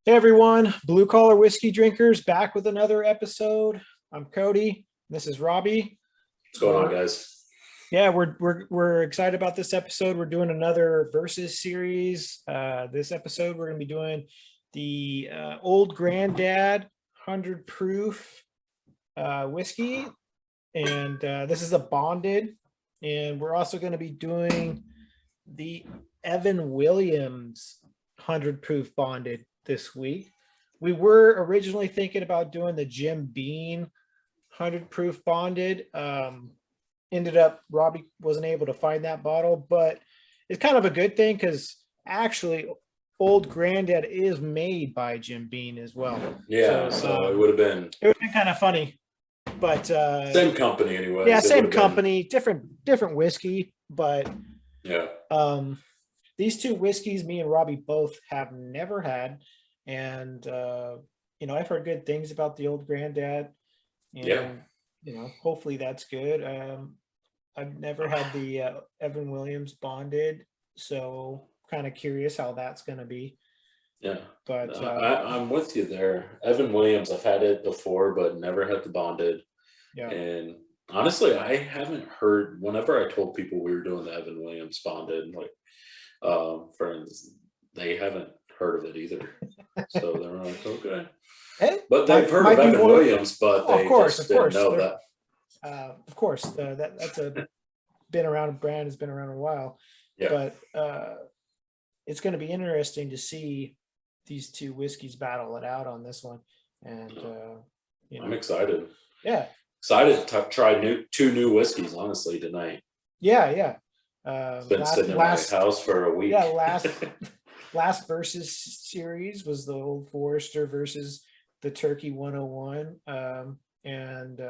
Hey everyone, blue collar whiskey drinkers, back with another episode. I'm Cody. This is Robbie. What's going on, guys? Yeah, we're excited about this episode. We're doing another versus series. This episode we're going to be doing the Old Granddad 100 proof whiskey, and this is a bonded. And we're also going to be doing the Evan Williams 100 proof bonded this week. We were originally thinking about doing the Jim Beam 100 proof bonded. Ended up Robbie wasn't able to find that bottle, but it's kind of a good thing because actually Old Granddad is made by Jim Beam as well. Yeah, so it would have been kind of funny, but same company anyway. Yeah, same company, different whiskey, but yeah. These two whiskeys, me and Robbie both have never had, and I've heard good things about the Old Granddad, and hopefully that's good. I've never had the Evan Williams bonded, so kind of curious how that's going to be. Yeah, but I'm with you there. Evan Williams, I've had it before, but never had the bonded. Yeah, and honestly, I haven't heard. Whenever I told people we were doing the Evan Williams bonded, like friends, they haven't heard of it either. So they're like, okay. But they've heard of Evan Williams, but they just didn't know that. Of course, that's been around. A brand has been around a while. Yeah. But it's going to be interesting to see these two whiskeys battle it out on this one. And I'm excited. Yeah, excited to try two new whiskeys. Honestly, tonight. Yeah. Been sitting in my house for a week. Yeah, last versus series was the Old Forester versus the Turkey 101, and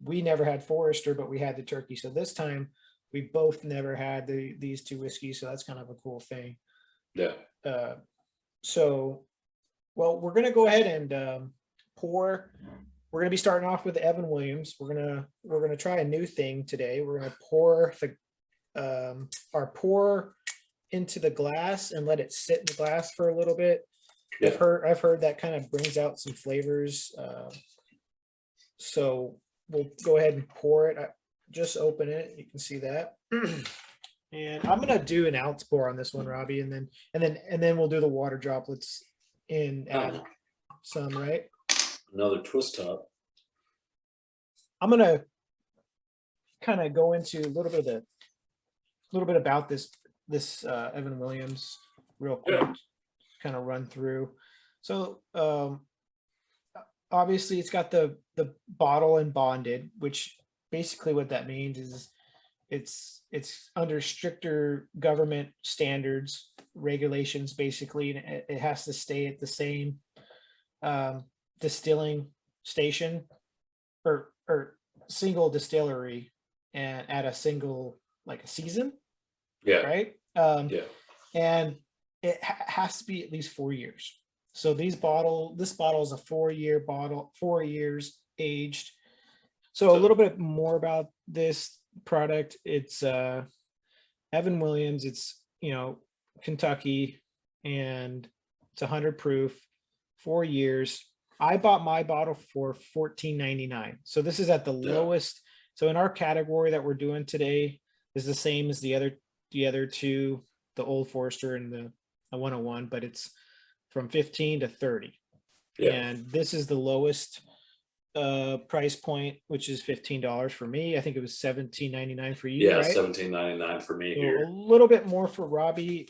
we never had Forester, but we had the Turkey. So this time we both never had these two whiskeys, so that's kind of a cool thing. Yeah. So, well, we're gonna go ahead and pour. We're gonna be starting off with the Evan Williams. We're gonna try a new thing today. We're gonna pour our pour into the glass and let it sit in the glass for a little bit. Yeah. I've heard that kind of brings out some flavors. So we'll go ahead and pour it. Just open it. You can see that. And I'm gonna do an ounce pour on this one, Robbie, and then we'll do the water droplets in. Add some, right? Another twist top. I'm gonna kind of go into a little bit about this Evan Williams real quick. Yeah. Kind of run through. So obviously it's got the bottle and bonded, which basically what that means is it's under stricter government standards, regulations, basically, and it has to stay at the same distilling station or single distillery and at a single like a season. Yeah. Right. And it has to be at least 4 years. So this bottle is a 4-year bottle, 4 years aged. So a little bit more about this product. It's Evan Williams. It's Kentucky, and it's 100 proof, 4 years. I bought my bottle for $14.99. So this is at the lowest. So in our category that we're doing today is the same as the other two, the Old Forester and the 101, but it's from 15 to 30. Yeah. And this is the lowest price point, which is $15 for me. I think it was $17.99 for you. Yeah, right? $17.99 for me. So here. A little bit more for Robbie.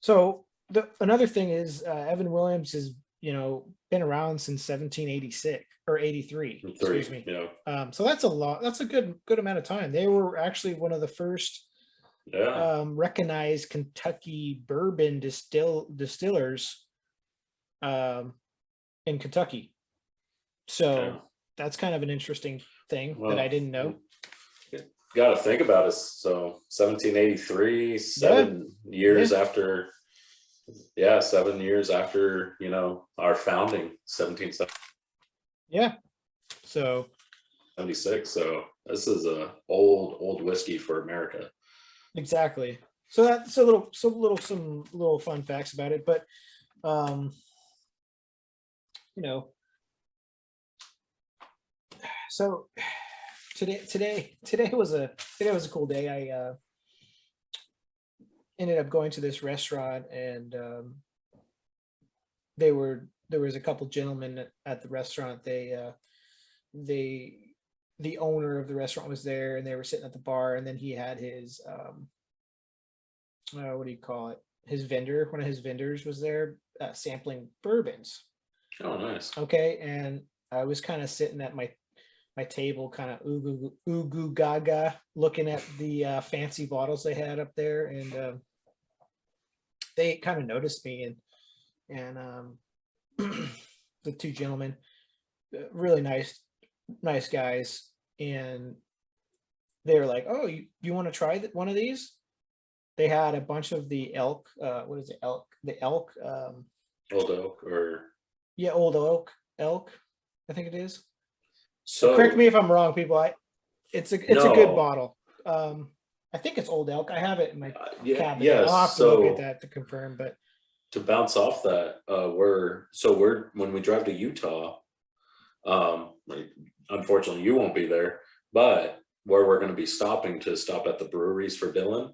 So another thing is Evan Williams has been around since 1786 or 83. Excuse me. Yeah. So that's a lot. That's a good amount of time. They were actually one of the first recognized Kentucky bourbon distillers in Kentucky. So that's kind of an interesting thing that I didn't know. Got to think about it. So 1783, 7 years after. Yeah, 7 years after our founding, 1770. Yeah. So 76. So this is a old whiskey for America. Exactly. So that's some little fun facts about it. But You know, so today was a cool day. I ended up going to this restaurant, and there was a couple gentlemen at the restaurant. The owner of the restaurant was there, and they were sitting at the bar, and then he had his what do you call it? His vendor, one of his vendors was there, sampling bourbons. Oh, nice. Okay, and I was kind of sitting at my table, kind of ooh gaga, looking at the fancy bottles they had up there, and they kind of noticed me, and the two gentlemen, really nice guys, and they were like, "Oh, you want to try one of these?" They had a bunch of the elk. What is it? Elk. The elk. Old oak, or Yeah, old elk. I think it is. so. Correct me if I'm wrong, people. It's a good No. bottle. I think it's old elk. I have it in my cabinet. Yes. I'll have to look at that to confirm. But to bounce off that, we're when we drive to Utah, like, unfortunately you won't be there, but where we're going to be stopping to stop at the breweries for Dylan,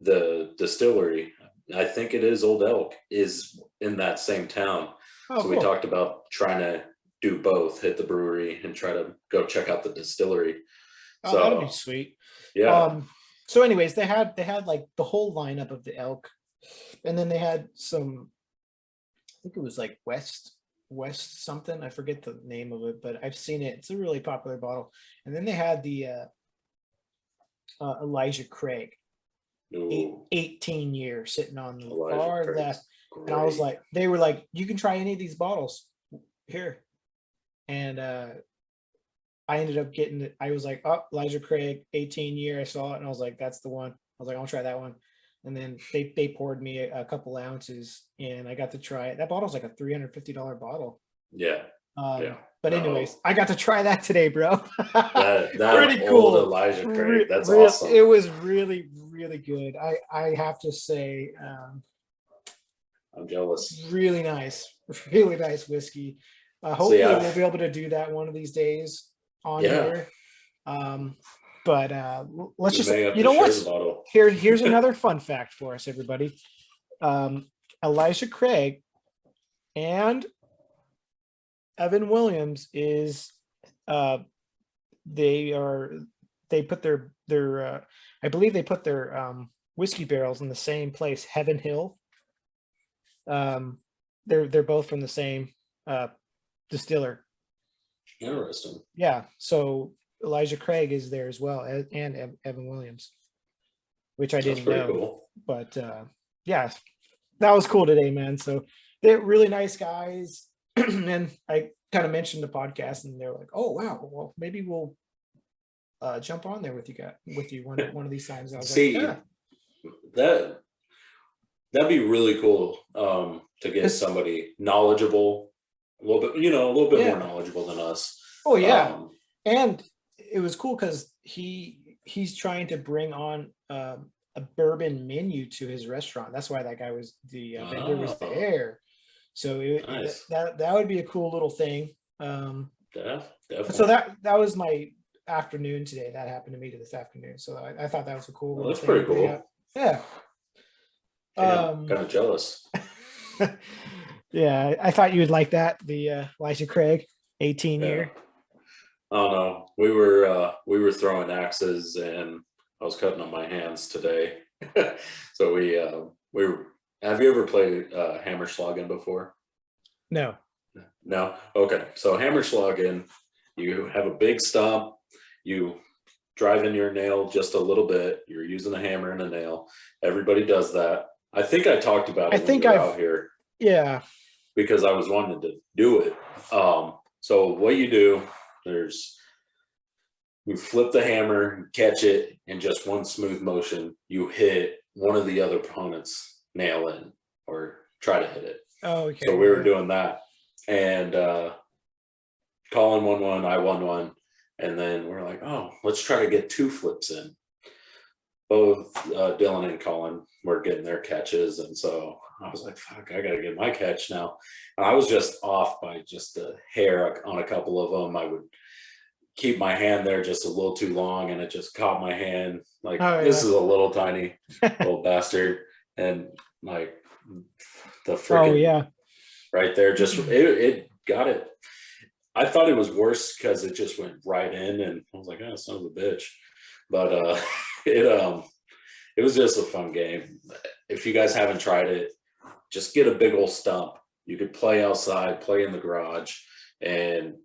the distillery, I think it is Old Elk, is in that same town. oh, So we cool. talked about trying to do both, hit the brewery and try to go check out the distillery. Oh, So that'd be sweet. yeah. So anyways, they had like the whole lineup of the elk, and then they had some, I think it was like West something. I forget the name of it, but I've seen it. It's a really popular bottle. And then they had the Elijah Craig, Ooh, 18 years, sitting on the Elijah far Craig's left. And I was great. like, they were like, you can try any of these bottles here. And I ended up getting it. I was like, oh, Elijah Craig, 18 year. I saw it, and I was like, that's the one. I was like, I'll try that one. And then they poured me a couple ounces, and I got to try it. That bottle's like a $350 bottle. Yeah. But No. anyways, I got to try that today, bro. That Pretty old cool. Elijah Craig, that's awesome. It was really, really good. I have to say, I'm jealous. really nice whiskey. Hopefully we'll be able to do that one of these days on here. But let's just, you know what? Here's another fun fact for us, everybody. Elijah Craig and Evan Williams is they put their I believe they put their whiskey barrels in the same place, Heaven Hill. They're both from the same distiller. Interesting. Yeah, so Elijah Craig is there as well, and Evan Williams, which I didn't know. Cool. But yeah, that was cool today, man. So they're really nice guys. And I kind of mentioned the podcast, and they're like, "Oh wow, well maybe we'll jump on there with you one of these times." I was See, like, yeah. That'd be really cool to get somebody knowledgeable, a little bit more knowledgeable than us. Oh yeah, and it was cool because he's trying to bring on a bourbon menu to his restaurant. That's why that guy was the vendor was there. So nice. that would be a cool little thing. Definitely. So that was my afternoon today. That happened to me this afternoon. So I thought that was a cool. Well, that's pretty cool. Yeah. Damn, kind of jealous. Yeah, I thought you would like that. The Elijah Craig 18 year. I don't know. We were throwing axes, and I was cutting on my hands today. So we were. Have you ever played Hammerschlagen before? No. No? Okay. So Hammerschlagen, you have a big stump, you drive in your nail just a little bit, you're using a hammer and a nail. Everybody does that. I think I talked about it when we were out here. Yeah. Because I was wanting to do it. So what you do, you flip the hammer, catch it, in just one smooth motion, you hit one of the other opponents' nail in, or try to hit it. Oh, okay. So we were doing that, and Colin won one, I won one, and then we're like, oh, let's try to get 2 flips in. both Dylan and Colin were getting their catches, and so I was like, "Fuck, I gotta get my catch now." And I was just off by just a hair on a couple of them. I would keep my hand there just a little too long, and it just caught my hand. Like, this is a little tiny little bastard, and like the freaking right there, just it got it. I thought it was worse because it just went right in, and I was like, "Oh, son of a bitch." But it was just a fun game. If you guys haven't tried it, just get a big old stump. You could play outside, play in the garage, and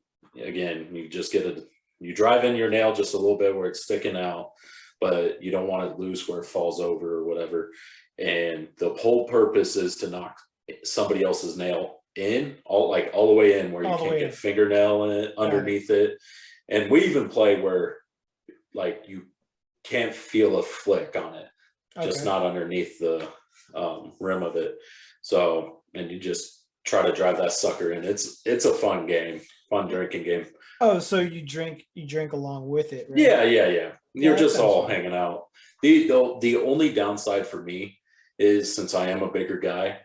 again, you just you drive in your nail just a little bit where it's sticking out, but you don't want it loose where it falls over or whatever. And the whole purpose is to knock somebody else's nail in, all the way in, where you can't get fingernail in it, underneath it. And we even play where like you can't feel a flick on it, just not underneath the rim of it. So, and you just try to drive that sucker in. It's a fun game, fun drinking game. Oh, so you drink along with it, right? Yeah. You're just all hanging out. The only downside for me is, since I am a bigger guy,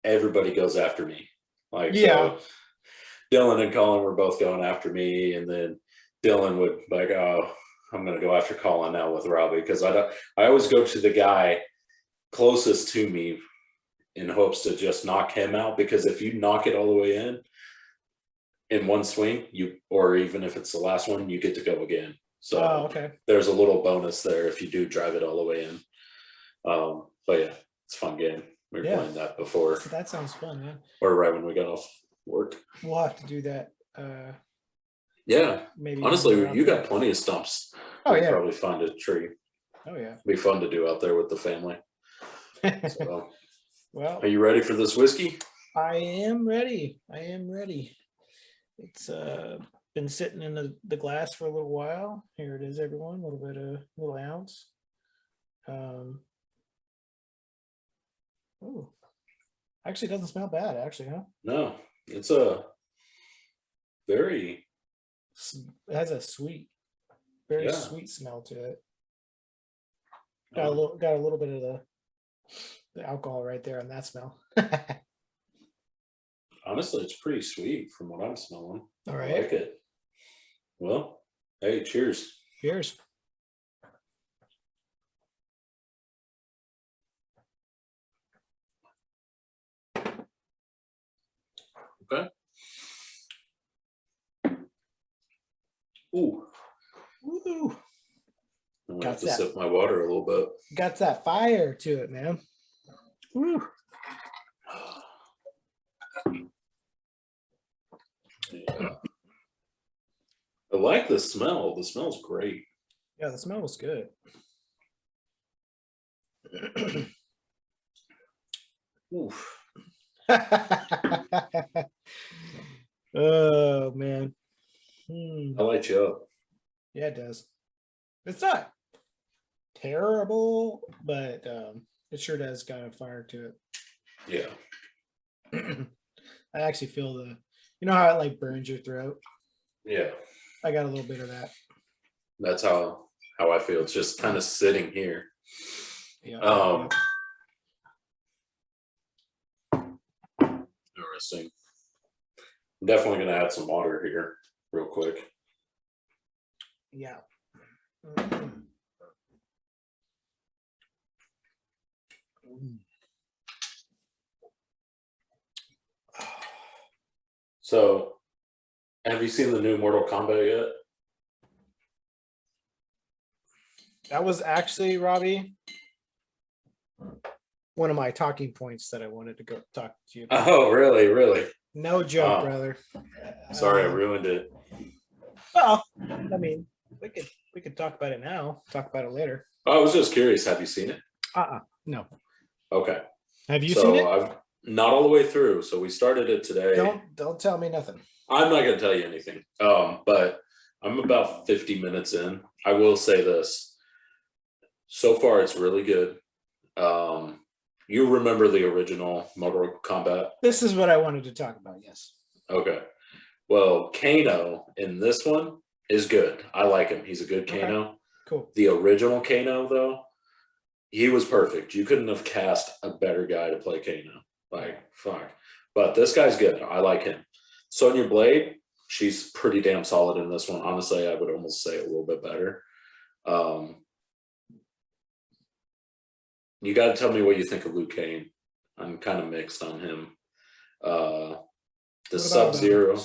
everybody goes after me. Like, so Dylan and Colin were both going after me, and then Dylan would like, "Oh, I'm gonna go after Colin now with Robbie," because I always go to the guy closest to me in hopes to just knock him out, because if you knock it all the way in one swing, or even if it's the last one, you get to go again. So there's a little bonus there if you do drive it all the way in. But yeah, it's a fun game. We were playing that before. That sounds fun, man. Or right when we got off work. We'll have to do that. Maybe. Honestly, you got plenty of stumps. Probably find a tree. Oh yeah. Be fun to do out there with the family. So, well, are you ready for this whiskey? I am ready. It's been sitting in the glass for a little while. Here it is, everyone. A little ounce. Oh, actually, it doesn't smell bad. Actually, huh? No, it's a very. It has a very sweet smell to it. Got a little bit of the alcohol right there on that smell. Honestly, it's pretty sweet from what I'm smelling. All right. I like it. Well, hey, cheers. Cheers. Okay. Ooh. I'm gonna have to sip my water a little bit. Got that fire to it, man. Woo. Yeah. I like the smell. The smell's great. Yeah, the smell was good. Oof. Oh man. I light you up. Yeah, it does. It's not terrible, but it sure does kind of fire to it. Yeah. I actually feel you know how it like burns your throat? Yeah. I got a little bit of that. That's how I feel. It's just kind of sitting here. Yeah. Interesting. I'm definitely gonna add some water here real quick. Yeah. So, have you seen the new Mortal Kombat yet? That was actually, Robbie, one of my talking points that I wanted to go talk to you about. Oh, really? Really? No joke, brother. Sorry, I ruined it. Well, I mean, we could talk about it now. Talk about it later. I was just curious. Have you seen it? No. Okay. Have you seen it? I've not all the way through. So we started it today. Don't tell me nothing. I'm not going to tell you anything. But I'm about 50 minutes in. I will say this. So far, it's really good. You remember the original Mortal Kombat? This is what I wanted to talk about. Yes. Okay. Well, Kano in this one is good. I like him. He's a good Kano. Okay. Cool. The original Kano, though, he was perfect. You couldn't have cast a better guy to play Kano. Like, fuck. But this guy's good. I like him. Sonya Blade, she's pretty damn solid in this one. Honestly, I would almost say a little bit better. You got to tell me what you think of Liu Kang. I'm kind of mixed on him. The Sub-Zero.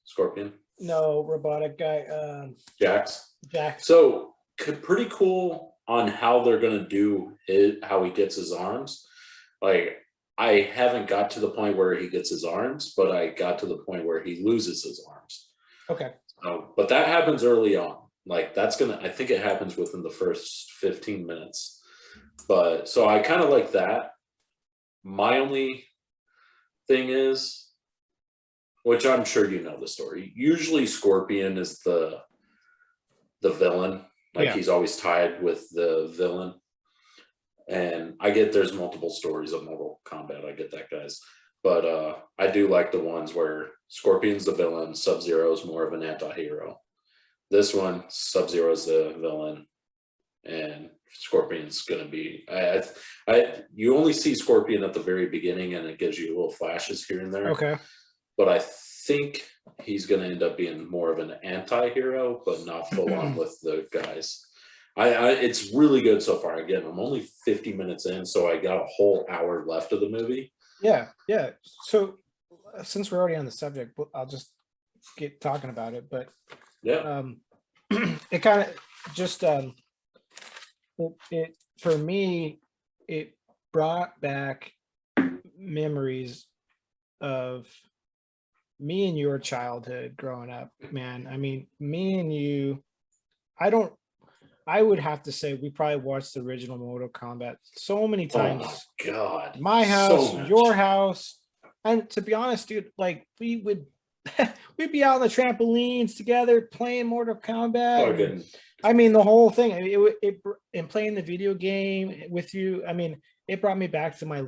Scorpion? No, robotic guy. Jax? Jax. So, pretty cool on how they're going to do it, how he gets his arms. Like, I haven't got to the point where he gets his arms, but I got to the point where he loses his arms. Okay. But that happens early on. Like, I think it happens within the first 15 minutes. But, so I kind of like that. My only thing is, which I'm sure you know the story, usually Scorpion is the villain. Like, he's always tied with the villain. And I get there's multiple stories of Mortal Kombat. I get that, guys. But I do like the ones where Scorpion's the villain, Sub-Zero is more of an anti-hero. This one, Sub-Zero is the villain, and Scorpion's going to be... you only see Scorpion at the very beginning, and it gives you little flashes here and there. Okay. But I think he's going to end up being more of an anti-hero, but not full on with the guys. It's really good so far. Again, I'm only 50 minutes in, so I got a whole hour left of the movie. Yeah. So since we're already on the subject, I'll just get talking about it. But yeah, it kind of just it for me, it brought back memories of me and your childhood growing up, man. I mean, me and you, I would have to say we probably watched the original Mortal Kombat so many times. Oh my God. My house, so your house. And to be honest, dude, like we'd be out on the trampolines together playing Mortal Kombat. And, I mean, the whole thing, and playing the video game with you. I mean, it brought me back to my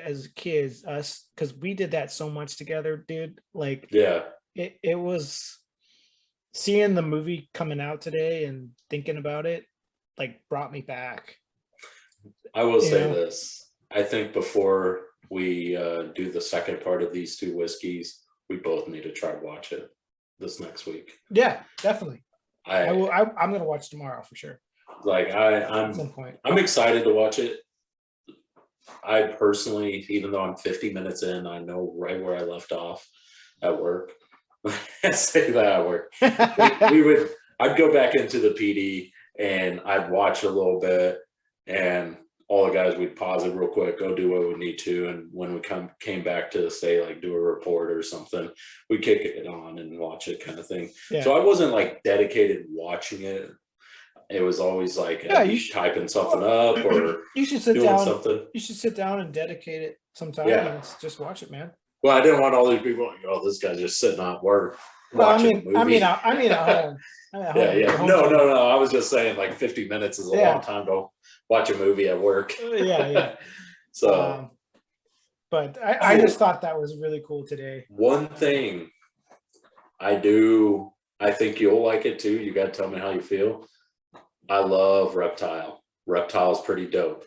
as kids, us, because we did that so much together, dude. Like, yeah, it was seeing the movie coming out today and thinking about it, like, brought me back. I will say this. I think before we do the second part of these two whiskeys, we both need to try watch it this next week. Yeah, definitely. I will. I'm gonna watch tomorrow for sure. Like I'm excited to watch it. I personally, even though I'm 50 minutes in, I know right where I left off at work. I say that at work. I'd go back into the PD and I'd watch a little bit, and all the guys, we'd pause it real quick, go do what we need to, and when we came back to say like do a report or something, we kick it on and watch it, kind of thing. Yeah. So I wasn't like dedicated watching it. It was always like typing something up, or you should sit down. Something. You should sit down and dedicate it sometime. Yeah. And just watch it, man. Well, I didn't want all these people like, oh, this guy's just sitting at work. Well, I mean, at home. Yeah. No. I was just saying, like 50 minutes is a long time to watch a movie at work. Yeah. So, but I just thought that was really cool today. One thing I think you'll like it too. You got to tell me how you feel. I love Reptile. Reptile's pretty dope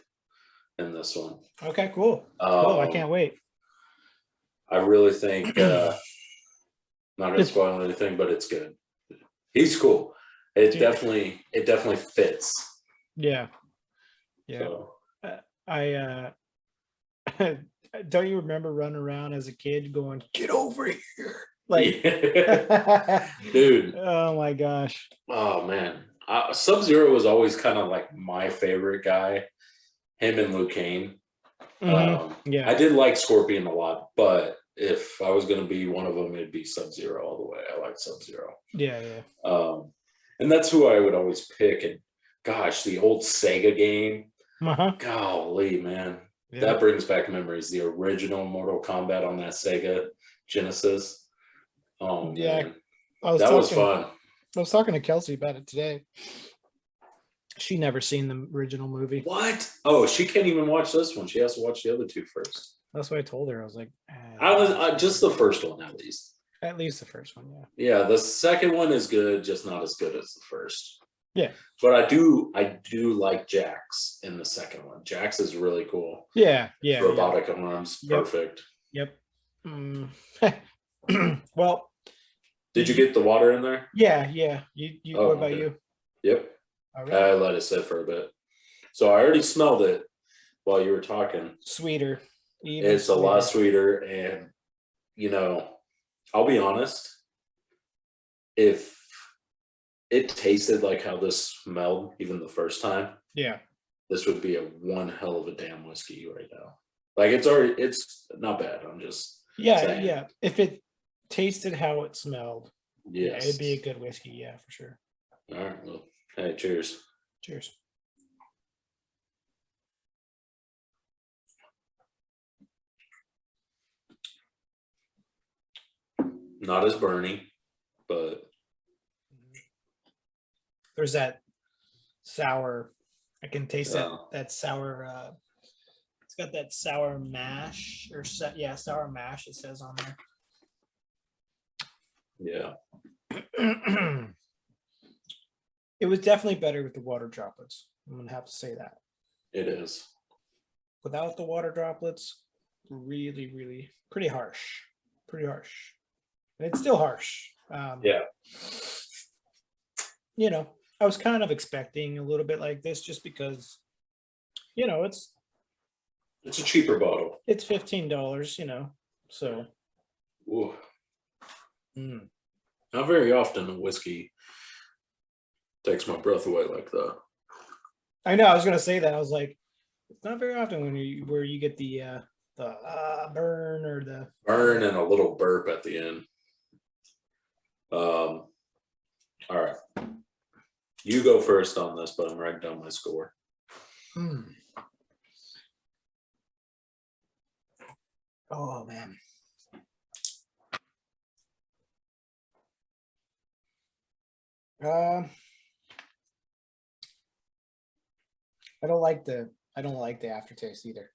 in this one. Okay, cool. Cool. I can't wait. I really think, not going to spoil anything, but it's good. He's cool. It definitely fits. Yeah. So. I don't you remember running around as a kid going, "Get over here!" Like, dude. Oh my gosh. Oh man. Sub-Zero was always kind of like my favorite guy. Him and Liu Kang. Yeah. I did like Scorpion a lot, but if I was going to be one of them, it'd be Sub-Zero all the way. I like Sub-Zero. Yeah. And that's who I would always pick. And gosh, the old Sega game. Golly, man. Yeah. That brings back memories. The original Mortal Kombat on that Sega Genesis. Oh, yeah. man. That was fun. I was talking to Kelsey about it today. She never seen the original movie. What? Oh, she can't even watch this one. She has to watch the other two first. That's what I told her. I was like, just the first one, at least. At least the first one, yeah. Yeah, the second one is good, just not as good as the first. Yeah. But I do like Jack's in the second one. Jack's is really cool. Yeah. Robotic arms, perfect. Yep. Well, did you get the water in there? Yeah. You. What about you? Yep. All right. I let it sit for a bit. So I already smelled it while you were talking. Sweeter. It's a lot sweeter, and I'll be honest. If it tasted like how this smelled even the first time, this would be a one hell of a damn whiskey right now. Like it's not bad. I'm just saying. Yeah. If it tasted how it smelled, yes, it'd be a good whiskey. Yeah, for sure. All right. Well, hey, cheers. Cheers. Not as burny, but there's that sour. I can taste that sour. It's got that sour mash sour mash. It says on there. Yeah. It was definitely better with the water droplets. I'm gonna have to say that. It is. Without the water droplets, really, really pretty harsh. Pretty harsh. And it's still harsh. Yeah. I was kind of expecting a little bit like this just because, it's a cheaper bottle. It's $15, so. Ooh. Not very often a whiskey takes my breath away like that. I know. I was gonna say that. I was like, it's not very often where you get the burn or the burn and a little burp at the end. All right, you go first on this, but I'm writing down my score. Oh man. I don't like the aftertaste either.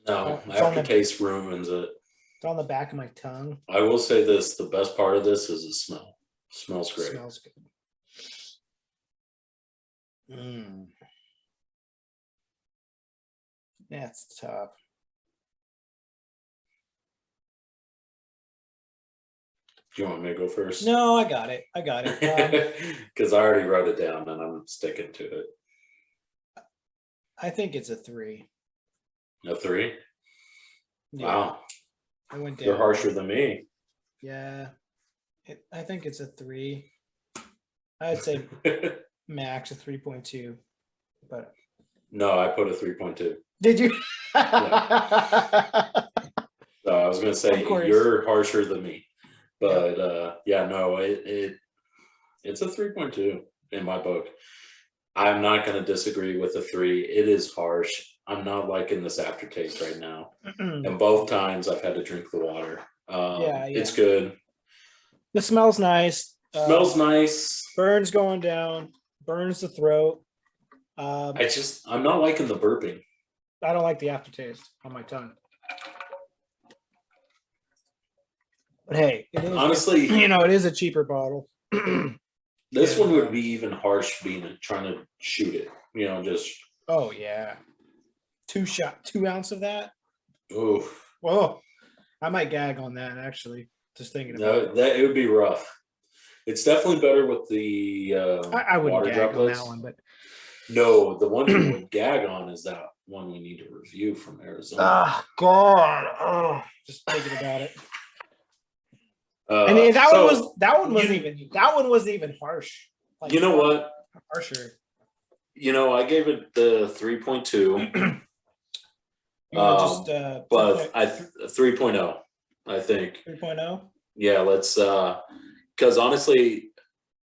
No, aftertaste ruins it. It's on the back of my tongue. I will say this: the best part of this is the smell. It smells great. It smells good. That's tough. Do you want me to go first? No, I got it. Because I already wrote it down and I'm sticking to it. I think it's a 3. A 3? Yeah. Wow. I went down. You're harsher than me. Yeah. I think it's a 3. I'd say max a 3.2. But no, I put a 3.2. Did you? Yeah. So I was going to say you're harsher than me. But no, it's a 3.2 in my book. I'm not going to disagree with a 3. It is harsh. I'm not liking this aftertaste right now. And both times I've had to drink the water. It's good. The smell's nice. Smells nice. Burns going down. Burns the throat. I'm not liking the burping. I don't like the aftertaste on my tongue. But hey, it is, honestly, it is a cheaper bottle. This one would be even harsh trying to shoot it. Just. Oh yeah, 2 ounce of that. Oof. Whoa, I might gag on that actually. Just thinking about it would be rough. It's definitely better with the I wouldn't water gag droplets. on that one, but no, the one you would gag on is that one we need to review from Arizona. Oh God! Just thinking about it. And that one wasn't even harsh. Like, you know what? Harsher. I gave it the 3.2. But 3.0, I think. 3.0? Yeah, let's because honestly,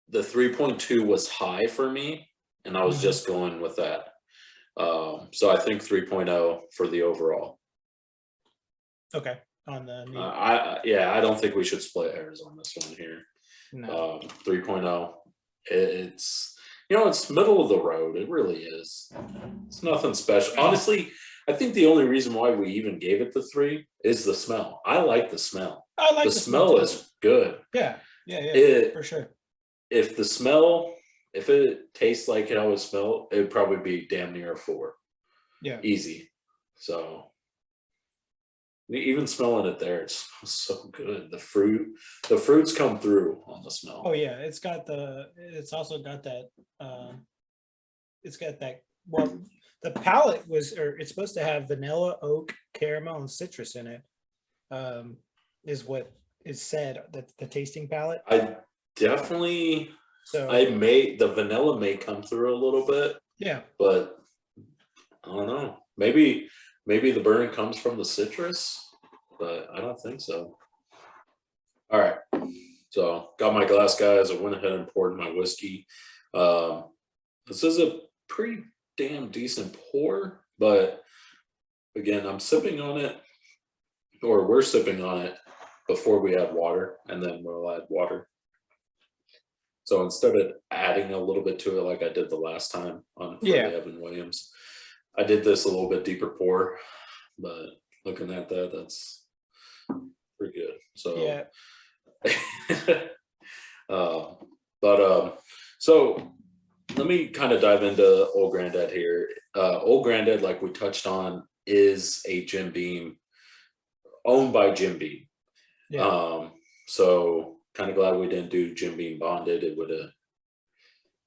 the 3.2 was high for me, and I was just going with that. So I think 3.0 for the overall. Okay. On the I don't think we should split hairs on this one here. No. 3.0. It's it's middle of the road. It really is. It's nothing special. Honestly, I think the only reason why we even gave it the 3 is the smell. I like the smell. I like the smell is good. Yeah, for sure. If the smell if it tastes like it always smelled, it'd probably be damn near a 4. Yeah. Easy. So even smelling it there, it smells so good. The fruits come through on the smell. Oh yeah, it's also got that well, the palate it's supposed to have vanilla, oak, caramel, and citrus in it. Is what is said, that the tasting palate. I definitely So the vanilla may come through a little bit. Yeah. But I don't know. Maybe the burn comes from the citrus, but I don't think so. All right. So got my glass, guys. I went ahead and poured my whiskey. This is a pretty damn decent pour, but again, I'm sipping on it, or we're sipping on it before we add water, and then we'll add water. So instead of adding a little bit to it like I did the last time on the Evan Williams, I did this a little bit deeper pour, but looking at that, that's pretty good. So yeah. So let me kind of dive into Old Grandad here. Old Grandad, like we touched on, is a Jim Beam, owned by Jim Beam. Yeah. So kind of glad we didn't do Jim Beam bonded. It would have,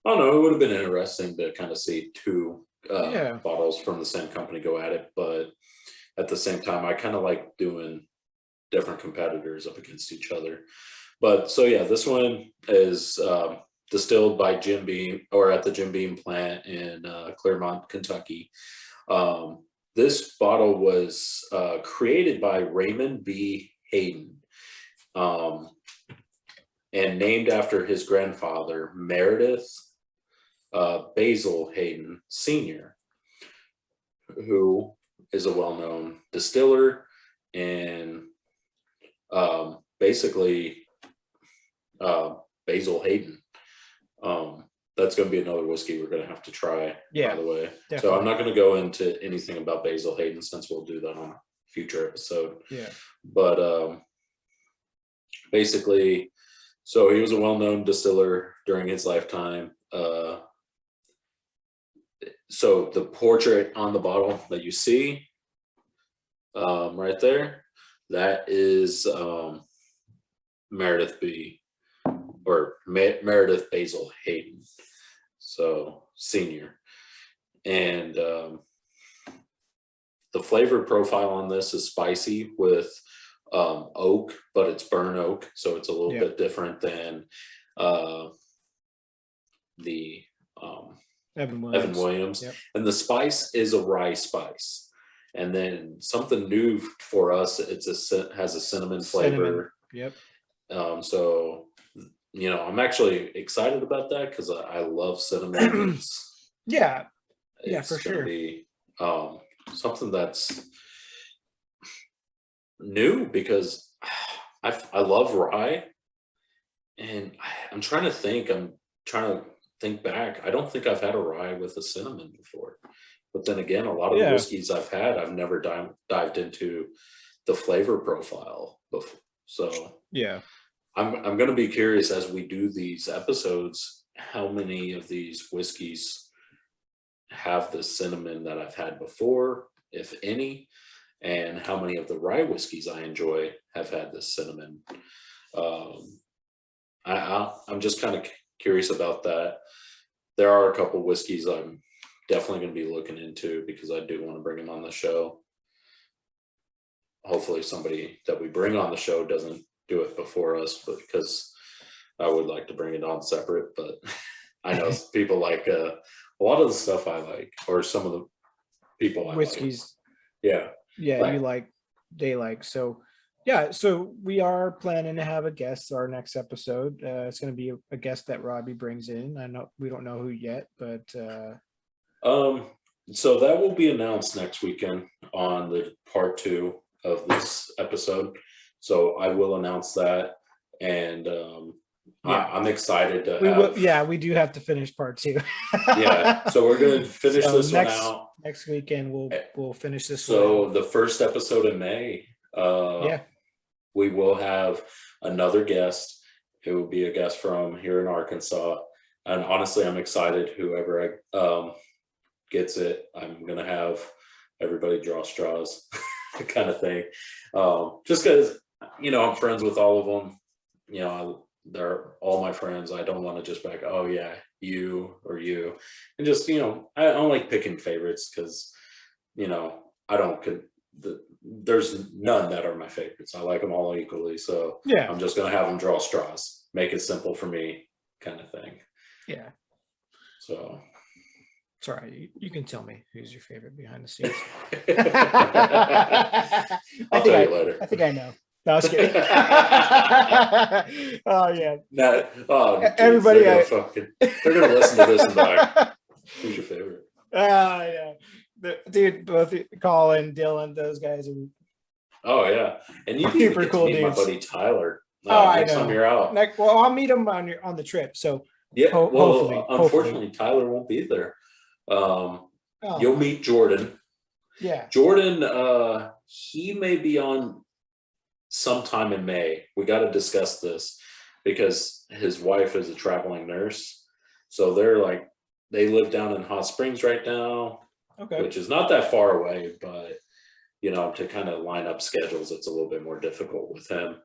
I don't know, it would have been interesting to kind of see 2 bottles from the same company go at it. But at the same time, I kind of like doing different competitors up against each other. But so yeah, this one is distilled by Jim Beam, or at the Jim Beam plant in Clermont, Kentucky. This bottle was created by Raymond B. Hayden, and named after his grandfather, Meredith Basil Hayden Sr, who is a well-known distiller and basically Basil Hayden. That's going to be another whiskey we're going to have to try, by the way. Definitely. So I'm not going to go into anything about Basil Hayden, since we'll do that on a future episode. Yeah. But basically, so he was a well-known distiller during his lifetime. So the portrait on the bottle that you see right there, that is Meredith B, or Meredith Basil Hayden, so Sr. And the flavor profile on this is spicy with oak, but it's burn oak, so it's a little bit different than the Evan Williams. Yep. And the spice is a rye spice. And then something new for us, has a cinnamon flavor. Yep. So, you know, I'm actually excited about that because I love cinnamon. It's for sure. Be something that's new, because I love rye, and I'm trying to think back. I don't think I've had a rye with a cinnamon before. But then again, a lot of the whiskeys I've had, I've never dived into the flavor profile before. So yeah, I'm going to be curious as we do these episodes, how many of these whiskeys have the cinnamon that I've had before, if any, and how many of the rye whiskeys I enjoy have had this cinnamon. I'm just kind of curious about that. There are a couple whiskeys I'm definitely going to be looking into, because I do want to bring them on the show. Hopefully somebody that we bring on the show doesn't do it before us, but because I would like to bring it on separate. But I know people like a lot of the stuff I like, or some of the people I whiskeys. Like. Yeah. They like. So yeah, so we are planning to have a guest our next episode. It's going to be a guest that Robbie brings in. I know we don't know who yet, but so that will be announced next weekend on the part 2 of this episode. So I will announce that, and I'm excited to we do have to finish part 2. So we're going to finish this one out next weekend. We'll finish this. So the first episode in May, we will have another guest. It will be a guest from here in Arkansas. And honestly, I'm excited. Whoever gets it, I'm gonna have everybody draw straws, kind of thing. Just because I'm friends with all of them. They're all my friends. I don't want to just be like, oh yeah, you or you, and just I don't like picking favorites because I don't. There's none that are my favorites. I like them all equally. So Yeah. I'm just gonna have them draw straws. Make it simple for me, kind of thing. Yeah. So. Sorry, you can tell me who's your favorite behind the scenes. I'll tell you later. I think I know. No, I was kidding. Oh yeah. Everybody, they're gonna listen to this and be like, who's your favorite? Yeah. Dude, both Colin, Dylan, those guys are. Oh yeah, and you super cool meet dudes. my buddy Tyler. Next time you're out. Well, I'll meet him on the trip. So yeah, hopefully, unfortunately, Tyler won't be there. You'll meet Jordan. Yeah, Jordan. He may be on sometime in May. We got to discuss this because his wife is a traveling nurse. So they live down in Hot Springs right now, which is not that far away, but to kind of line up schedules, it's a little bit more difficult with him.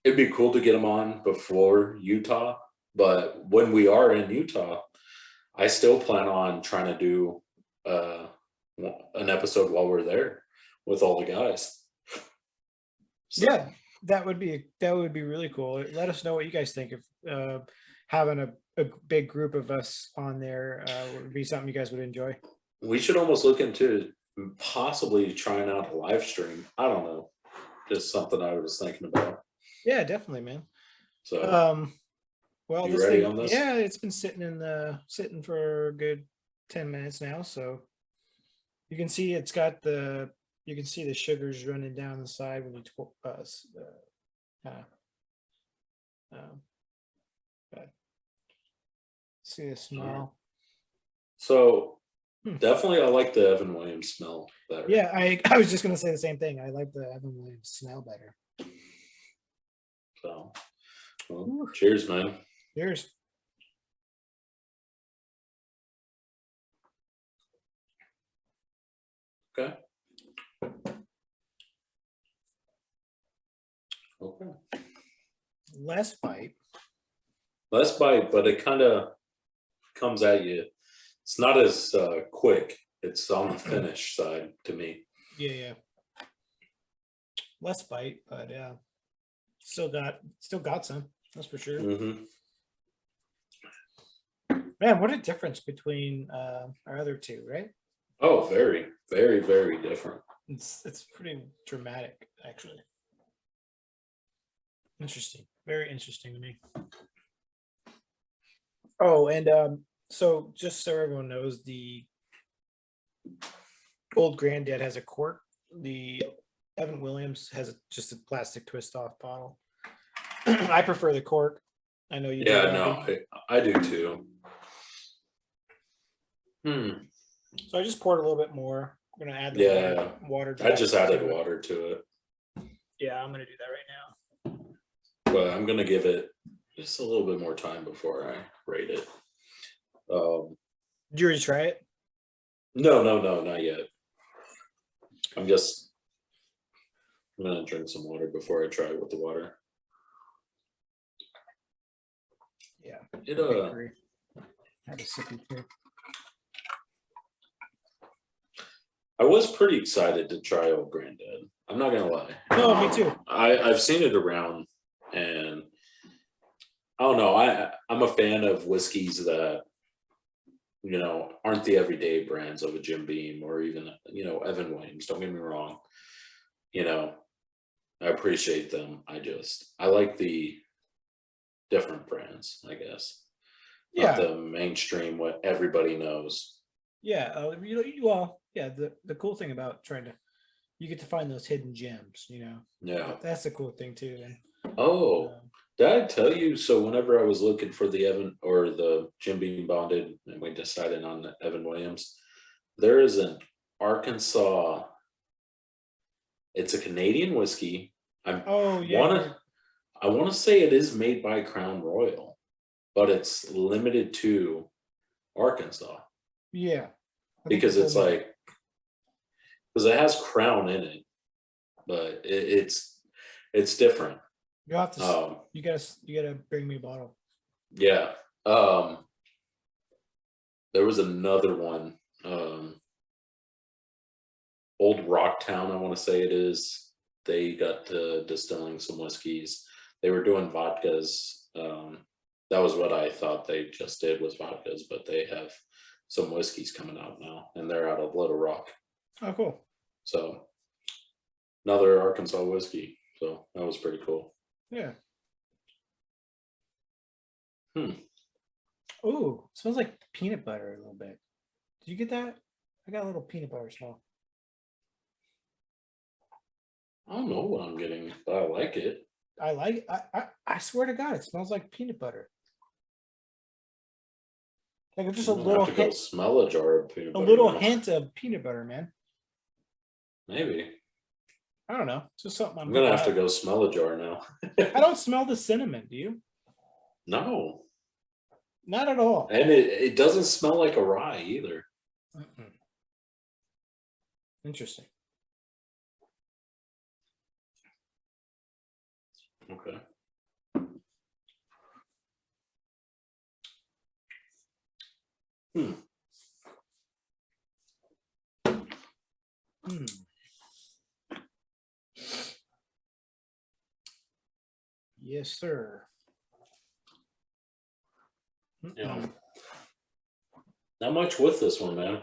It'd be cool to get him on before Utah, but when we are in Utah, I still plan on trying to do an episode while we're there with all the guys. So. Yeah, that would be really cool. Let us know what you guys think of having a big group of us on there. Would be something you guys would enjoy. We should almost look into possibly trying out a live stream. I don't know, just something I was thinking about. Yeah, definitely, man. So, well, you ready on this? Yeah, it's been sitting for a good 10 minutes now. So you can see you can see the sugars running down the side when you see the smell. So definitely, I like the Evan Williams smell better. Yeah, I was just gonna say the same thing. I like the Evan Williams smell better. So, well, cheers, man. Cheers. Okay. Okay. Less bite, but it kind of comes at you. It's not as quick. It's on the finish side to me. Yeah. Less bite, but yeah, still got some. That's for sure. Mm-hmm. Man, what a difference between our other two, right? Oh, very, very, very different. It's pretty dramatic, actually. Interesting. Very interesting to me. Oh, and so just so everyone knows, the Old Granddad has a cork. The Evan Williams has just a plastic twist off bottle. I prefer the cork. I know you do. Yeah, no, I do too. So I just poured a little bit more. I'm gonna add the water. I just added water to it. Yeah, I'm gonna do that right now. But I'm gonna give it just a little bit more time before I rate it. Did you already try it? No, not yet. I'm gonna drink some water before I try it with the water. Yeah. It Have a sippy too. I was pretty excited to try Old Granddad. I'm not gonna lie. No, me too. I've seen it around, and I don't know. I'm a fan of whiskeys that aren't the everyday brands of a Jim Beam or even Evan Williams. Don't get me wrong. I appreciate them. I like the different brands, I guess. Yeah. Not the mainstream what everybody knows. Yeah. The cool thing about you get to find those hidden gems, Yeah. That's the cool thing too. And did I tell you? So whenever I was looking for the Evan or the Jim Beam bonded, and we decided on the Evan Williams, there is an Arkansas. It's a Canadian whiskey. I I want to say it is made by Crown Royal, but it's limited to Arkansas Yeah. I think because you it's told me. like, because it has Crown in it, but it's different. You'll have to, you gotta bring me a bottle. Yeah. There was another one, Old Rocktown, I want to say it is. They got distilling some whiskeys. They were doing vodkas. That was what I thought they just did was vodkas, but they have some whiskeys coming out now, and they're out of Little Rock. Oh, cool. So another Arkansas whiskey. So that was pretty cool. Yeah. Hmm. Ooh, smells like peanut butter a little bit. Did you get that? I got a little peanut butter smell. I don't know what I'm getting, but I like it. I swear to God, it smells like peanut butter. Like just a I'm gonna little have to go hint, smell a jar of peanut a butter little now. hint of peanut butter, man. Maybe. I don't know. It's just something I'm gonna have to go smell a jar now. I don't smell the cinnamon, do you? No. Not at all. And it doesn't smell like a rye either. Mm-mm. Interesting. Okay. Hmm. Hmm. Yes, sir. Yeah. Not much with this one, man.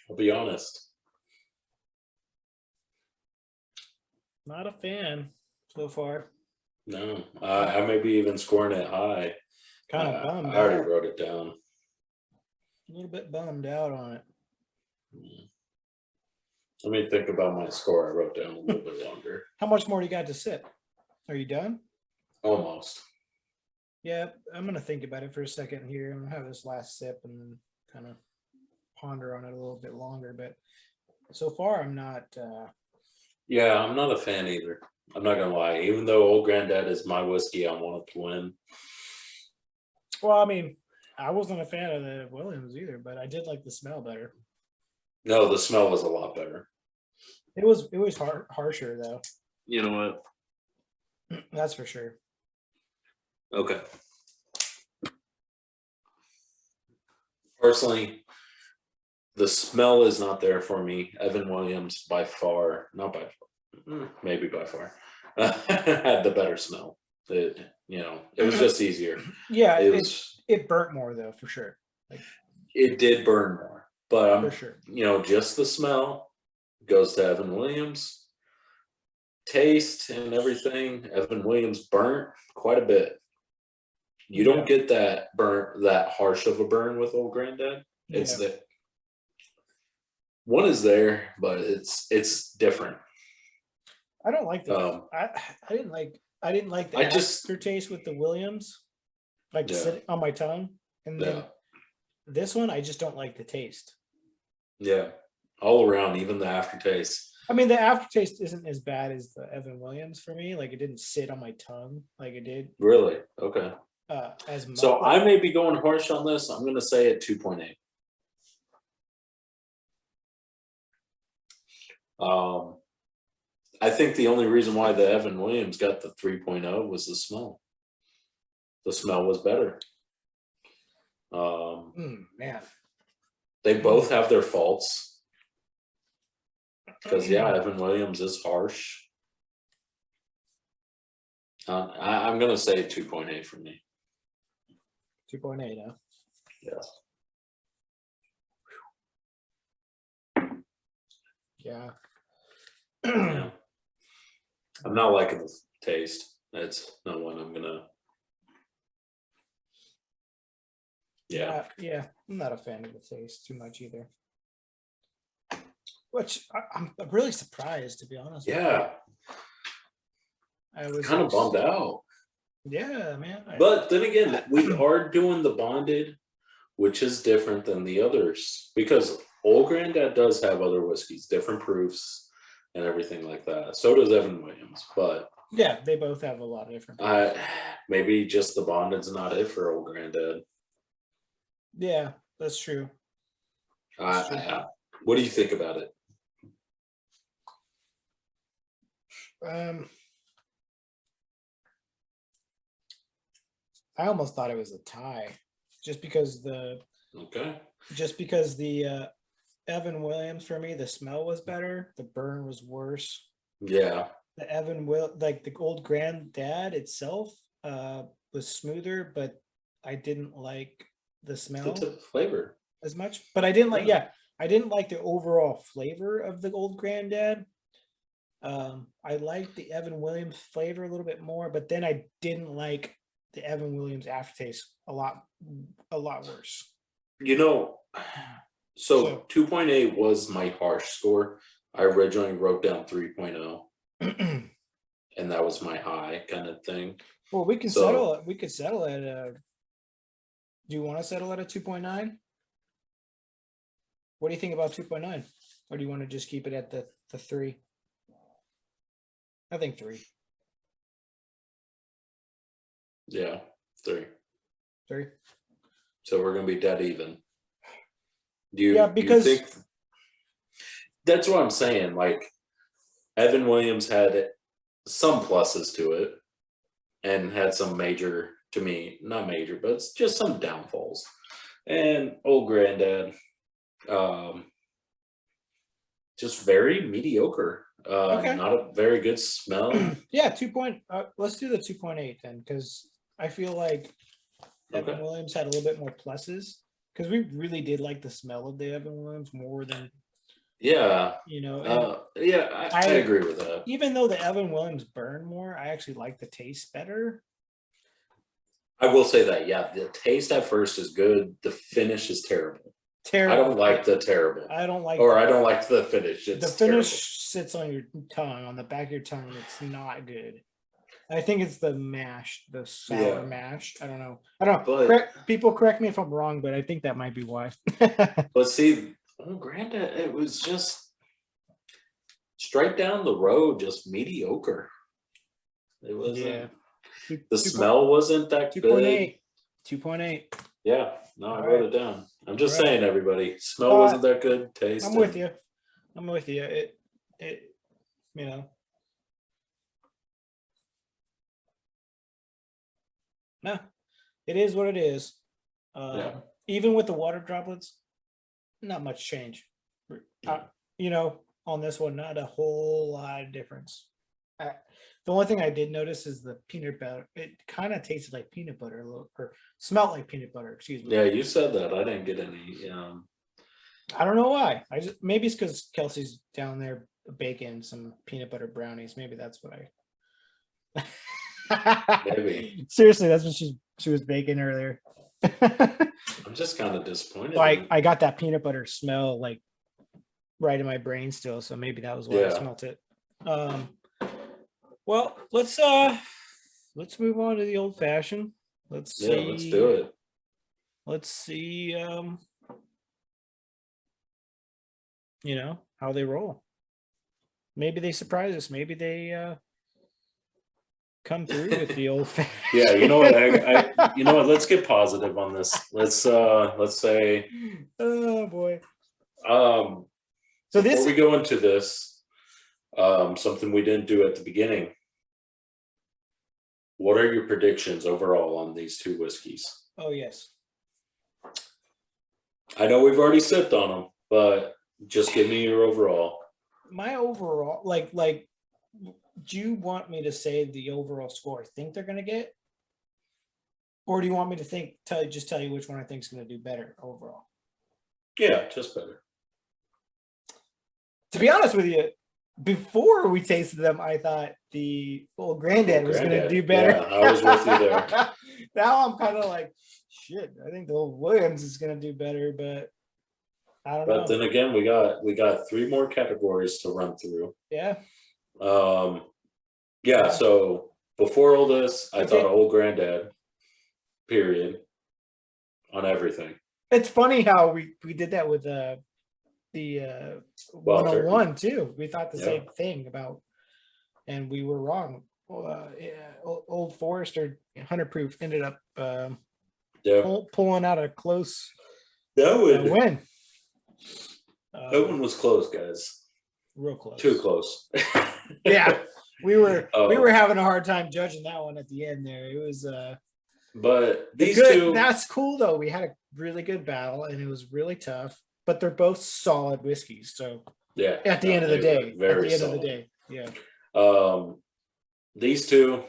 I'll be honest. Not a fan so far. No, I may be even scoring it high. Kind of bummed I already out. wrote it down. A little bit bummed out on it. Let me think about my score. I wrote down a little bit longer. How much more do you got to sip? Are you done? Almost. Yeah, I'm gonna think about it for a second here. I'm gonna have this last sip and then kind of ponder on it a little bit longer. But so far, I'm not. Yeah, I'm not a fan either. I'm not gonna lie. Even though Old Granddad is my whiskey, I want it to win. Well, I mean, I wasn't a fan of the Williams either, but I did like the smell better. No, the smell was a lot better. It was harsher though. You know what? That's for sure. Okay. Personally, the smell is not there for me. Evan Williams by far, not by far, maybe by far, had the better smell. It was just easier. Yeah, it burnt more though, for sure. Like, it did burn more, but for sure. Just the smell goes to Evan Williams. Taste and everything, Evan Williams burnt quite a bit. You don't get that burnt, that harsh of a burn with Old Granddad. It's that one is there, but it's different. I don't like the. I didn't like the aftertaste with the Williams, like sitting on my tongue, and then this one I just don't like the taste. Yeah, all around, even the aftertaste. I mean, the aftertaste isn't as bad as the Evan Williams for me. Like it didn't sit on my tongue like it did. Really? Okay. As much. So I may be going harsh on this. I'm going to say it 2.8. I think the only reason why the Evan Williams got the 3.0 was the smell. The smell was better. Man. They both have their faults. Because, Evan Williams is harsh. I'm going to say 2.8 for me. 2.8, huh? Yeah. Yeah. I'm not liking the taste. That's not one I'm gonna. Yeah. I'm not a fan of the taste too much either. Which I'm really surprised, to be honest. Yeah. I was kind of bummed out. Yeah, man. But then again, we are doing the bonded, which is different than the others because Old Granddad does have other whiskeys, different proofs and everything like that. So does Evan Williams, but Yeah, they both have a lot of different. Maybe just the bonded's not it for old granddad. Yeah, that's true. What do you think about it? I almost thought it was a tie, just because the Evan Williams, for me, the smell was better, the burn was worse. Yeah. The like the old granddad itself was smoother, but I didn't like the smell flavor as much. But I didn't like I didn't like the overall flavor of the old granddad. I liked the Evan Williams flavor a little bit more, but then I didn't like the Evan Williams aftertaste a lot worse. So 2.8 was my harsh score. I originally wrote down 3.0. And that was my high kind of thing. Well, we could settle at do you want to settle at a 2.9? What do you think about 2.9? Or do you want to just keep it at the 3? I think 3. Yeah, 3. 3. So we're gonna be dead even. Because you think that's what I'm saying. Like, Evan Williams had some pluses to it and had some major, to me, not major, but it's just some downfalls. And old granddad, just very mediocre. Okay. Not a very good smell. Yeah, let's do the 2.8 then, because I feel like Evan Williams had a little bit more pluses, because we really did like the smell of the Evan Williams more than I agree with that. Even though the Evan Williams burned more, I actually like the taste better. I will say that, the taste at first is good. The finish is terrible. Terrible. I don't like the terrible. I don't like the finish. The finish sits on your tongue, on the back of your tongue. It's not good. I think it's the mash, the sour mash. I don't know. People correct me if I'm wrong, but I think that might be why. But see, granddad, it was just straight down the road, just mediocre. It wasn't. The smell wasn't that good. 2.8. Yeah, no, I wrote it down. I'm just saying, everybody, smell wasn't that good. Taste. I'm with you. It No, it is what it is. Even with the water droplets, not much change. On this one, not a whole lot of difference. The only thing I did notice is the peanut butter. It kind of tasted like peanut butter a little, or smelled like peanut butter. Excuse me. Yeah, you said that. I didn't get any. I don't know why. Maybe it's because Kelsey's down there baking some peanut butter brownies. Maybe that's what I. Maybe. Seriously, that's what she was baking earlier. I'm just kind of disappointed. So I got that peanut butter smell like right in my brain still, so maybe that was why I smelt it. Well, let's move on to the old fashioned. Let's see. Let's do it. Let's see how they roll. Maybe they surprise us. Maybe they come through with the old fashioned. Yeah, you know what? You know what? Let's get positive on this. Let's say. Oh boy. So before we go into this, something we didn't do at the beginning. What are your predictions overall on these two whiskeys? Oh yes. I know we've already sipped on them, but just give me your overall. My overall, like, do you want me to say the overall score I think they're going to get? Or do you want me to tell you which one I think is going to do better overall? Yeah, just better. To be honest with you, before we tasted them, I thought the old granddad was going to do better. Yeah, I was with you there. Now I'm kind of like, shit, I think the old Williams is going to do better, but I don't know. But then again, we got 3 more categories to run through. Yeah. So before all this, I thought old granddad, period, on everything. It's funny how we did that with the 101 too. We thought the same thing about, and we were wrong Old Forester 100 proof ended up Yeah, pulling out a close that win. that one was close, guys. Real close. Too close. Yeah, we were having a hard time judging that one at the end there. It was but these two, that's cool though. We had a really good battle and it was really tough, but they're both solid whiskeys. So yeah, at the end of the day, very solid. Yeah. These two,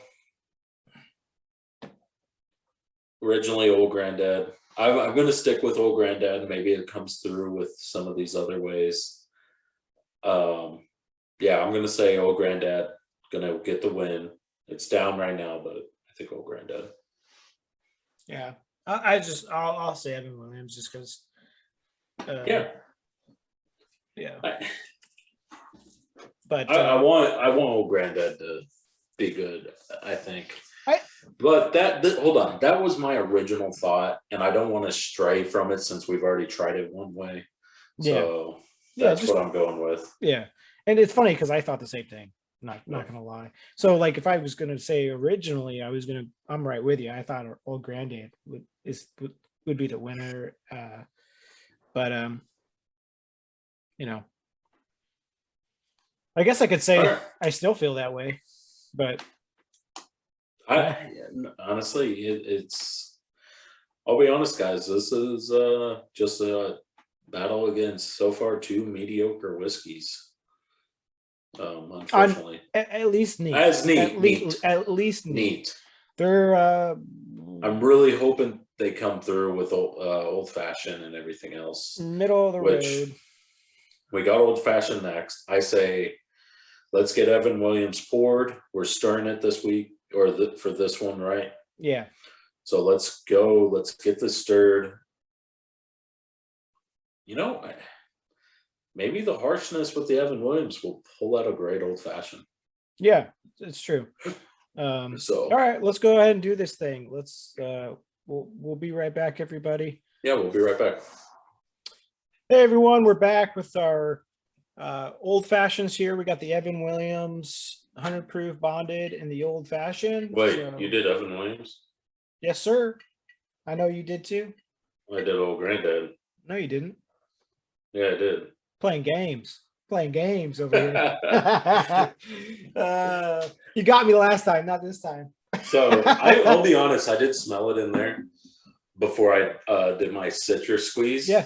originally Old Granddad. I'm going to stick with Old Granddad. Maybe it comes through with some of these other ways. Yeah, I'm going to say Old Granddad going to get the win. It's down right now, but I think Old Granddad. Yeah, I'll say Evan Williams just because. Yeah. But I want Old Granddad to be good, I think. But hold on, that was my original thought, and I don't want to stray from it since we've already tried it one way. So that's what I'm going with. Yeah, and it's funny because I thought the same thing. Not gonna lie. So like, if I was gonna say originally, I'm right with you. I thought Old Granddad would be the winner. But you know, I guess I could say I still feel that way, but honestly, it's. I'll be honest, guys. This is just a battle against so far 2 mediocre whiskeys. Unfortunately, at least neat. At least neat. They're. I'm really hoping they come through with Old Fashioned and everything else. Middle of the road. We got Old Fashioned next. I say, let's get Evan Williams poured. We're stirring it this week for this one, right? Yeah. So let's go. Let's get this stirred. You know, maybe the harshness with the Evan Williams will pull out a great Old Fashioned. Yeah, it's true. All right, let's go ahead and do this thing. Let's we'll be right back, everybody. Yeah, we'll be right back. Hey everyone, we're back with our Old Fashions here. We got the Evan Williams 100 proof bonded and the Old Fashioned. Wait, you did Evan Williams? Yes, sir. I know you did too. I did Old Granddad. No, you didn't. Yeah, I did. Playing games over here. You got me last time, not this time. So I'll be honest, I did smell it in there before I did my citrus squeeze. Yeah.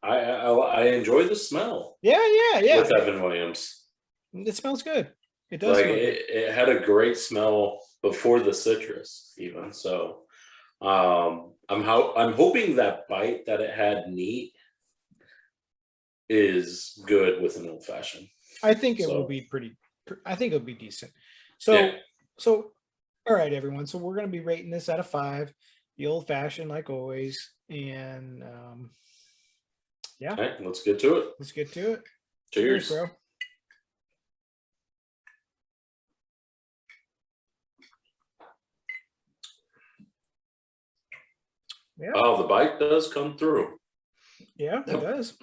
I enjoy the smell. Yeah. With Evan Williams. It smells good. It does. Like it had a great smell before the citrus, even. So I'm hoping that bite that it had neat is good with an Old Fashioned. I think it will be I think it'll be decent. So all right, everyone. So we're gonna be rating this out of 5, the Old Fashioned, like always. And yeah. All right, let's get to it. Cheers. Cheers, bro. Yeah. Oh, the bite does come through. Yeah, it does.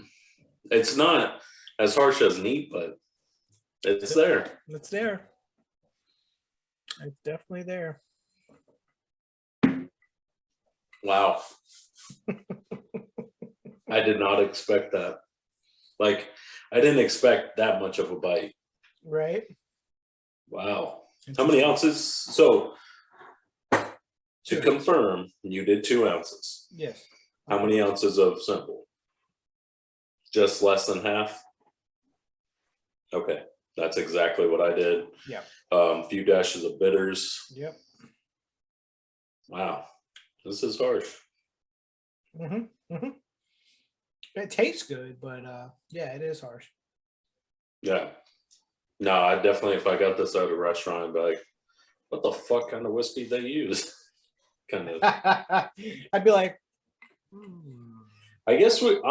It's not as harsh as neat, but it's there. It's there. It's definitely there. Wow. I did not expect that. Like, I didn't expect that much of a bite. Right. Wow. How many ounces? So, to confirm, you did 2 ounces. Yes. How many ounces of simple? Just less than half? Okay. That's exactly what I did. Yeah. Few dashes of bitters. Yep. Wow. This is harsh. It tastes good, but yeah, it is harsh. Yeah. No, I definitely, if I got this at a restaurant, I'd be like, what the fuck kind of whiskey they use? Kind of. I'd be like, I guess we've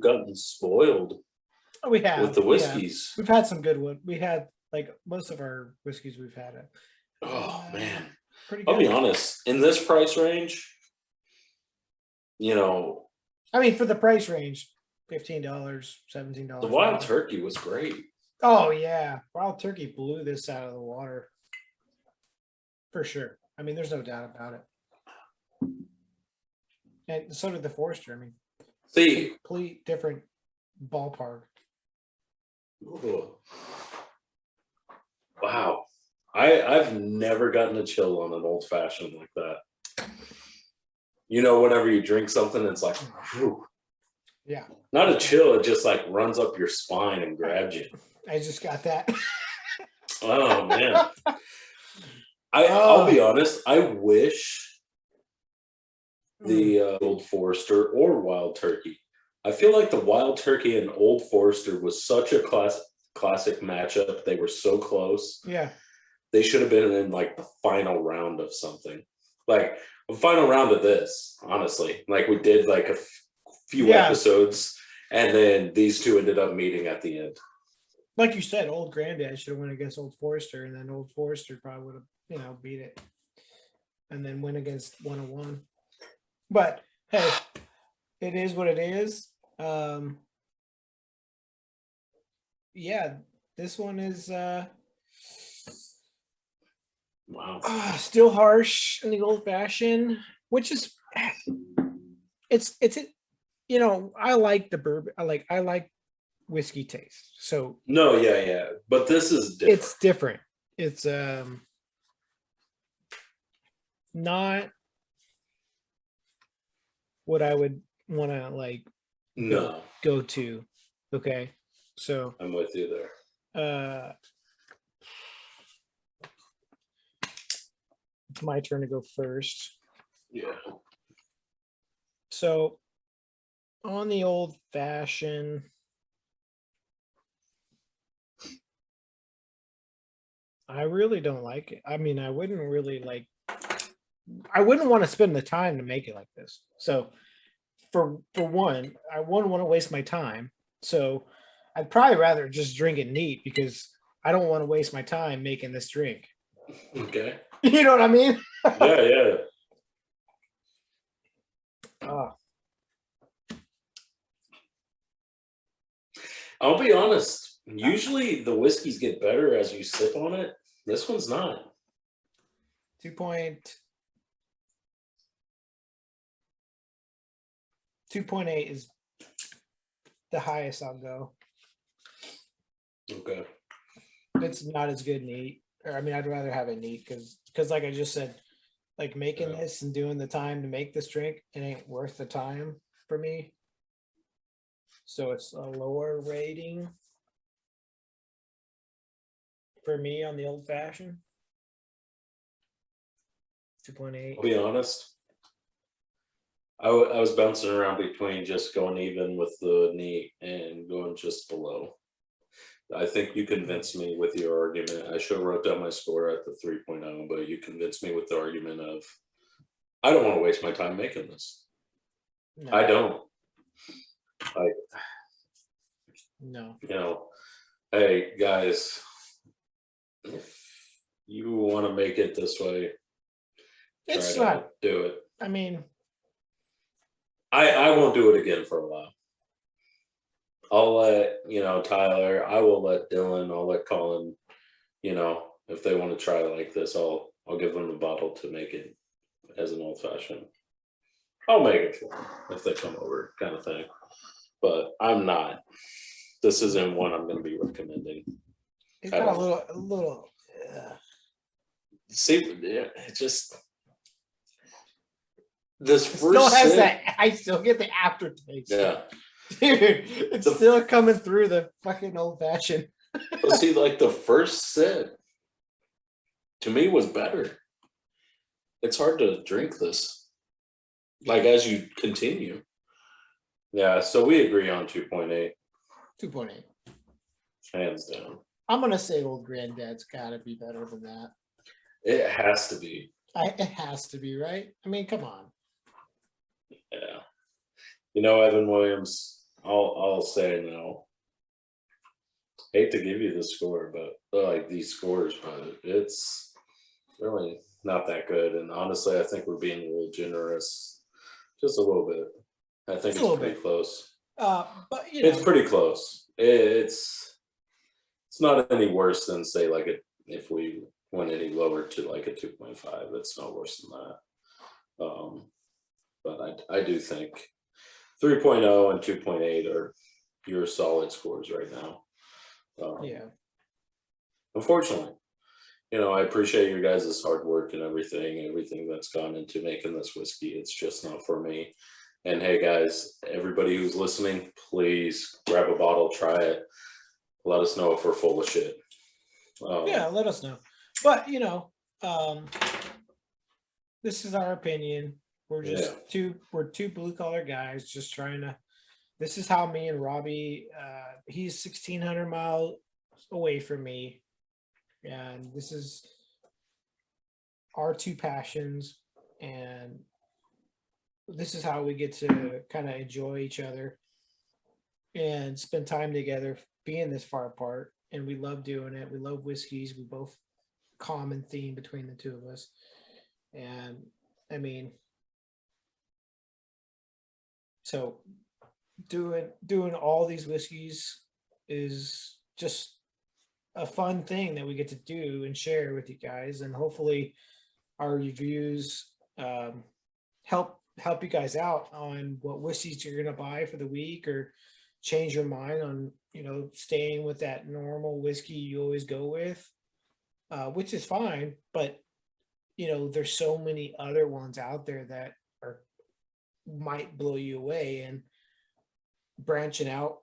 gotten spoiled. We have with the whiskeys. We've had some good ones. We had like most of our whiskeys we've had it. Oh man. Pretty good. I'll be honest, in this price range, you know, I mean, for the price range, $15, $17. The Wild Turkey was great. Oh yeah, Wild Turkey blew this out of the water for sure. I mean, there's no doubt about it. And so did the Forester. I mean, See, complete different ballpark. ooh, wow. I've never gotten a chill on an old fashioned like that. You know, whenever you drink something, it's like, whew. Yeah. Not a chill, it just like runs up your spine and grabs you. I just got that. Oh man. I'll be honest, I wish the Old Forester or Wild Turkey. I feel like the Wild Turkey and Old Forester was such a classic matchup. They were so close. Yeah. They should have been in like the final round of something. Like a final round of this, honestly. Like we did like a few episodes, and then these two ended up meeting at the end. Like you said, Old Granddad should have went against Old Forester, and then Old Forester probably would have, beat it, and then win against 101. But hey, it is what it is. Yeah, this one is Wow. Still harsh in the old fashioned, which is it's I like the bourbon. I like whiskey taste. So no, yeah, but this is different. It's different. It's not what I would want to like go to. Okay, so I'm with you there. It's my turn to go first. Yeah. So on the old fashioned, I really don't like it. I mean, I wouldn't want to spend the time to make it like this. So for one, I wouldn't want to waste my time. So I'd probably rather just drink it neat because I don't want to waste my time making this drink. Okay. You know what I mean? Yeah. I'll be honest. Usually the whiskeys get better as you sip on it. This one's not. 2.8 is the highest I'll go. Okay. It's not as good neat. I mean, I'd rather have it neat because like I just said, like making this and doing the time to make this drink, it ain't worth the time for me. So it's a lower rating for me on the old fashioned. 2.8. I'll be honest. I was bouncing around between just going even with the neat and going just below. I think you convinced me with your argument. I should have wrote down my score at the 3.0, but you convinced me with the argument of I don't want to waste my time making this. No. I don't. No. Hey guys, if you want to make it this way, it's not do it. I mean, I won't do it again for a while. I'll let Tyler. I will let Dylan. I'll let Colin. If they want to try like this, I'll give them a bottle to make it as an old fashioned. I'll make it for them if they come over, kind of thing. But I'm not. This isn't one I'm going to be recommending. It's got a little. See, it just this first still has sip, that. I still get the aftertaste. Yeah, dude, it's still coming through the fucking old fashioned. But see, like the first sip to me was better. It's hard to drink this, like as you continue. Yeah, so we agree on 2.8. 2.8. Hands down. I'm gonna say Old Granddad's gotta be better than that. It has to be. It has to be, right? I mean, come on. Yeah. Evan Williams, I'll say no. Hate to give you the score, but like these scores, but it's really not that good. And honestly, I think we're being a little generous, just a little bit. I think it's pretty close. But it's pretty close. It's it's not any worse than say like if we went any lower to like a 2.5, it's no worse than that. But I do think 3.0 and 2.8 are your solid scores right now. Yeah. Unfortunately, I appreciate your guys' hard work and everything that's gone into making this whiskey. It's just not for me. And hey, guys, everybody who's listening, please grab a bottle, try it. Let us know if we're full of shit. Yeah, let us know. But this is our opinion. We're just two blue collar guys just trying to. This is how me and Robbie. He's 1,600 miles away from me, and this is our two passions, and this is how we get to kind of enjoy each other and spend time together, being this far apart. And we love doing it. We love whiskeys. We both common theme between the two of us, and I mean. So doing all these whiskeys is just a fun thing that we get to do and share with you guys, and hopefully our reviews help you guys out on what whiskeys you're going to buy for the week, or change your mind on staying with that normal whiskey you always go with, which is fine, but there's so many other ones out there that might blow you away, and branching out,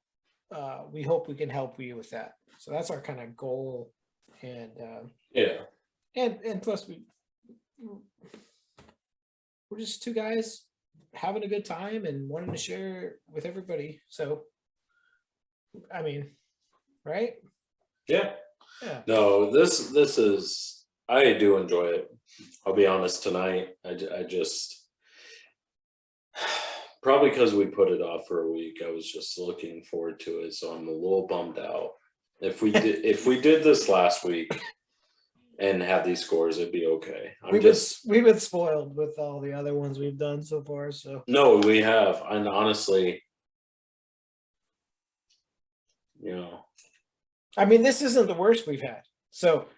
we hope we can help you with that. So that's our kind of goal. And and plus we're just two guys having a good time and wanting to share with everybody. So I mean, right? Yeah. No, this is, I do enjoy it. I'll be honest, tonight I just probably because we put it off for a week, I was just looking forward to it, so I'm a little bummed out. If we did this last week and had these scores, it'd be okay. We've been spoiled with all the other ones we've done so far. So no, we have, and honestly, I mean, this isn't the worst we've had. So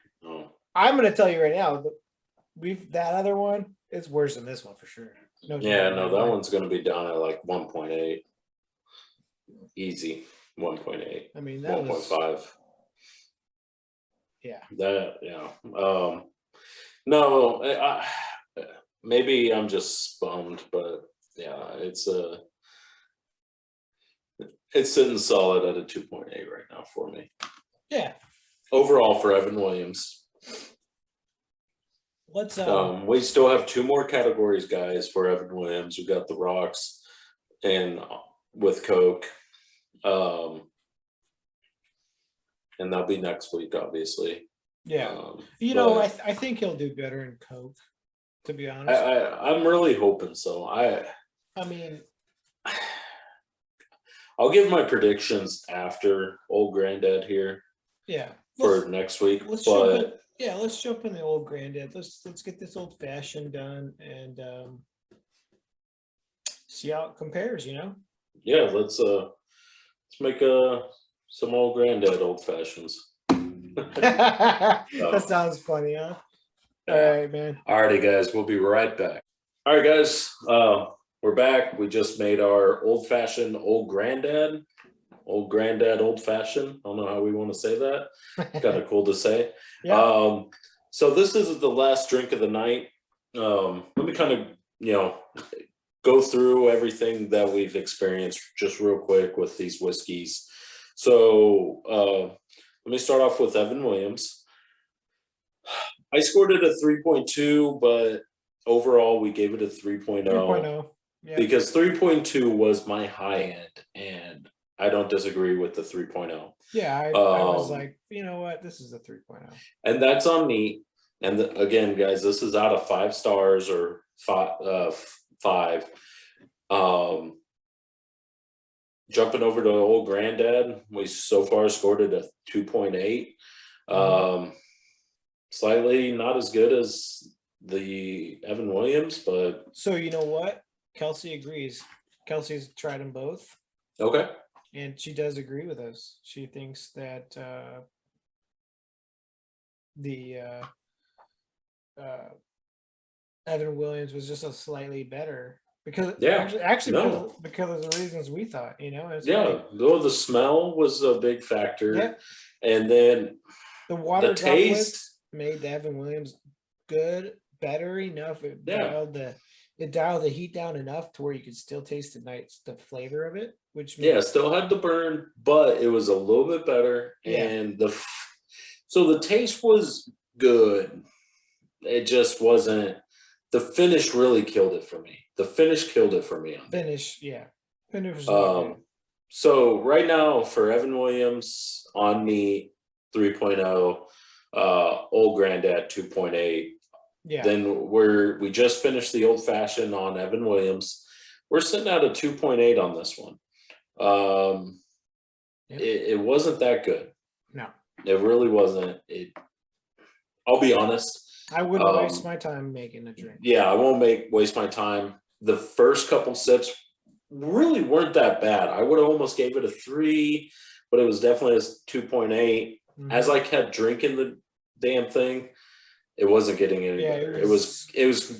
I'm going to tell you right now that that other one is worse than this one for sure. No, that one's going to be down at like 1.8. Easy 1.8. I mean, that 1.5. Yeah. No, maybe I'm just bummed, but yeah, it's sitting solid at a 2.8 right now for me. Yeah. Overall for Evan Williams. Let's we still have two more categories, guys, for Evan Williams. We got the rocks and with Coke. And that'll be next week, obviously. Yeah. I think he'll do better in Coke, to be honest. I'm really hoping so. I mean, I'll give my predictions after Old Granddad here. Yeah. For next week. Let's jump in the Old Granddad. Let's get this old fashioned done and see how it compares. Yeah, let's make some Old Granddad old fashions. That sounds funny, huh? All right, man. Alrighty, guys, we'll be right back. All right, guys, we're back. We just made our old fashioned Old Granddad old fashioned. I don't know how we want to say that. Kind of cool to say. Yeah. So this is the last drink of the night. Let me kind of go through everything that we've experienced just real quick with these whiskeys. So let me start off with Evan Williams. I scored it a 3.2, but overall we gave it a 3.0. 3.0. Yeah. Because 3.2 was my high end, and I don't disagree with the 3.0. Yeah, I was like, you know what? This is a 3.0. And that's on me. And again, guys, this is out of 5 stars or 5. Jumping over to Old Granddad, we so far scored it a 2.8. Slightly not as good as the Evan Williams, but... So you know what? Kelsey agrees. Kelsey's tried them both. Okay. And she does agree with us. She thinks that the Evan Williams was just a slightly better because Yeah, actually no, because of the reasons we thought, it's yeah. funny. Though the smell was a big factor, Yeah, and then the the water taste. droplets made the Evan Williams good, better enough. Yeah, It dialed the heat down enough to where you could still taste the flavor of it, which yeah. made Still had the burn, but it was a little bit better, yeah, and so the taste was good. It just wasn't. The finish really killed it for me. The finish killed it for me on it. finish, yeah. Finish was not good. So right now for Evan Williams on meat 3.0, Old Granddad 2.8. Yeah. Then we just finished the old fashioned on Evan Williams. We're sitting at a 2.8 on this one. Yep. It wasn't that good. No. It really wasn't. I'll be honest. I wouldn't waste my time making a drink. Yeah, I won't waste my time. The first couple sips really weren't that bad. I would have almost gave it a 3, but it was definitely a 2.8. Mhm. As I kept drinking the damn thing, it wasn't getting any better. It was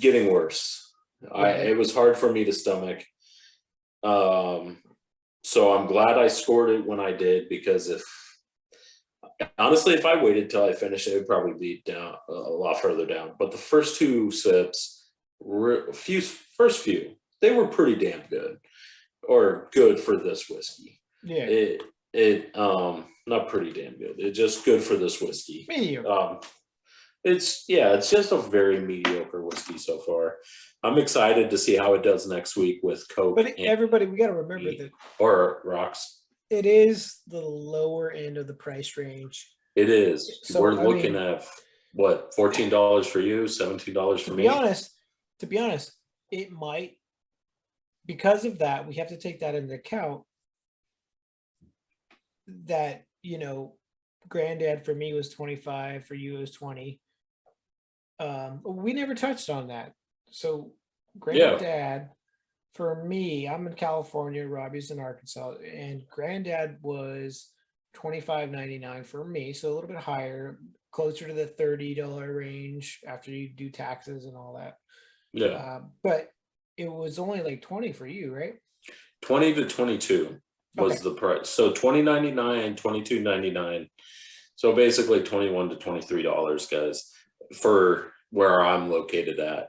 getting worse. It was hard for me to stomach. So I'm glad I scored it when I did, because honestly, if I waited till I finished it would probably be down a lot further down. But the first 2 sips, first few, they were pretty damn good, or good for this whiskey. Yeah. Not pretty damn good. It's just good for this whiskey. Mediocre. It's just a very mediocre whiskey so far. I'm excited to see how it does next week with Coke. But everybody, we got to remember that rocks. It is the lower end of the price range. It is. So we're looking at what, $14 for you, $17 for me. To be honest, it might, because of that, we have to take that into account. That Granddad for me was 25, for you was 20. We never touched on that. So Granddad, for me, I'm in California, Robbie's in Arkansas, and Granddad was $25.99 for me, so a little bit higher, closer to the $30 range after you do taxes and all that. Yeah. But it was only like 20 for you, right? 20 to 22 was the price. So $20.99, $22.99. So basically $21 to $23, guys, for where I'm located at.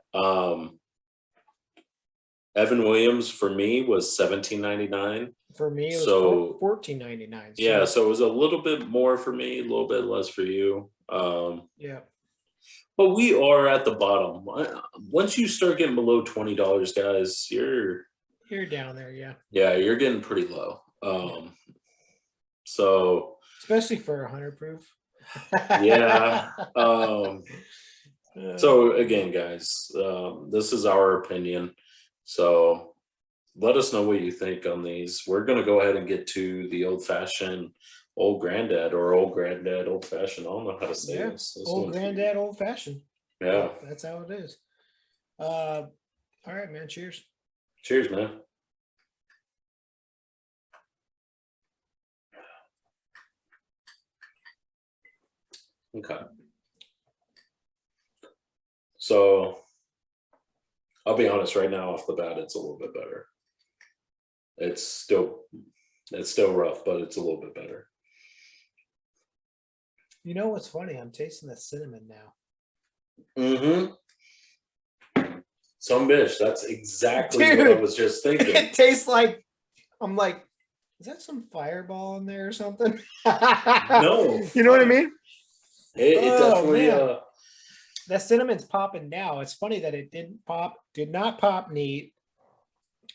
Evan Williams for me was $17.99. For me, it was $14.99. Yeah, so it was a little bit more for me, a little bit less for you. Yeah. But we are at the bottom. Once you start getting below $20, guys, you're down there. Yeah. Yeah, you're getting pretty low. So especially for 100 proof. Yeah. So again, guys, this is our opinion. So let us know what you think on these. We're going to go ahead and get to the old fashioned Old Granddad, or Old Granddad Old Fashioned. I don't know how to say this. Old Granddad Old Fashioned. Yeah. That's how it is. All right, man. Cheers. Cheers, man. Okay. So I'll be honest, right now off the bat, it's a little bit better. It's still rough, but it's a little bit better. You know what's funny? I'm tasting the cinnamon now. Some bitch. That's exactly what I was just thinking. It tastes like, I'm like, is that some Fireball in there or something? No. You know what I mean? It definitely. That cinnamon's popping now. It's funny that it did not pop neat,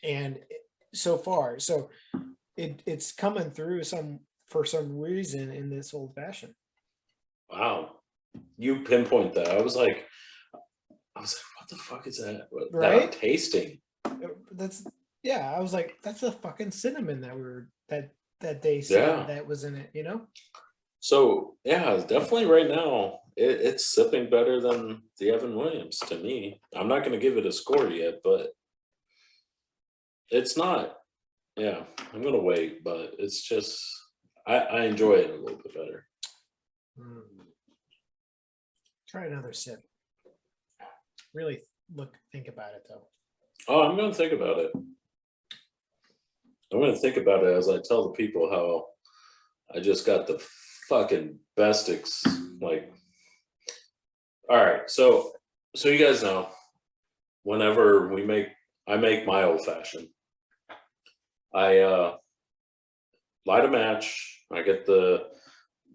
and so far, so it's coming through for some reason in this old fashioned. Wow, you pinpoint that. I was like, what the fuck is that? Right? That I'm tasting. I was like, that's the fucking cinnamon that they said that was in it, So yeah, definitely right now it's sipping better than the Evan Williams to me. I'm not going to give it a score yet, but it's not. Yeah, I'm going to wait, but it's just I enjoy it a little bit better. Try another sip. Really think about it though. Oh, I'm going to think about it. I'm going to think about it as I tell the people how I just got the fucking best like. All right, so you guys know, whenever I make my old fashioned. I light a match. I get the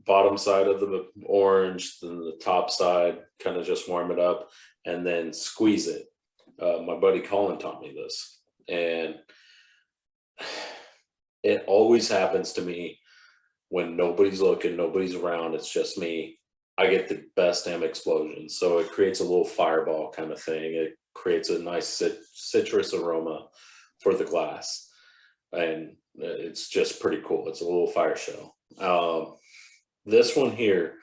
bottom side of the orange, then the top side, kind of just warm it up, and then squeeze it. My buddy Colin taught me this, and it always happens to me when nobody's looking, nobody's around, it's just me. I get the best damn explosion. So it creates a little fireball kind of thing. It creates a nice citrus aroma for the glass. And it's just pretty cool. It's a little fire show. This one here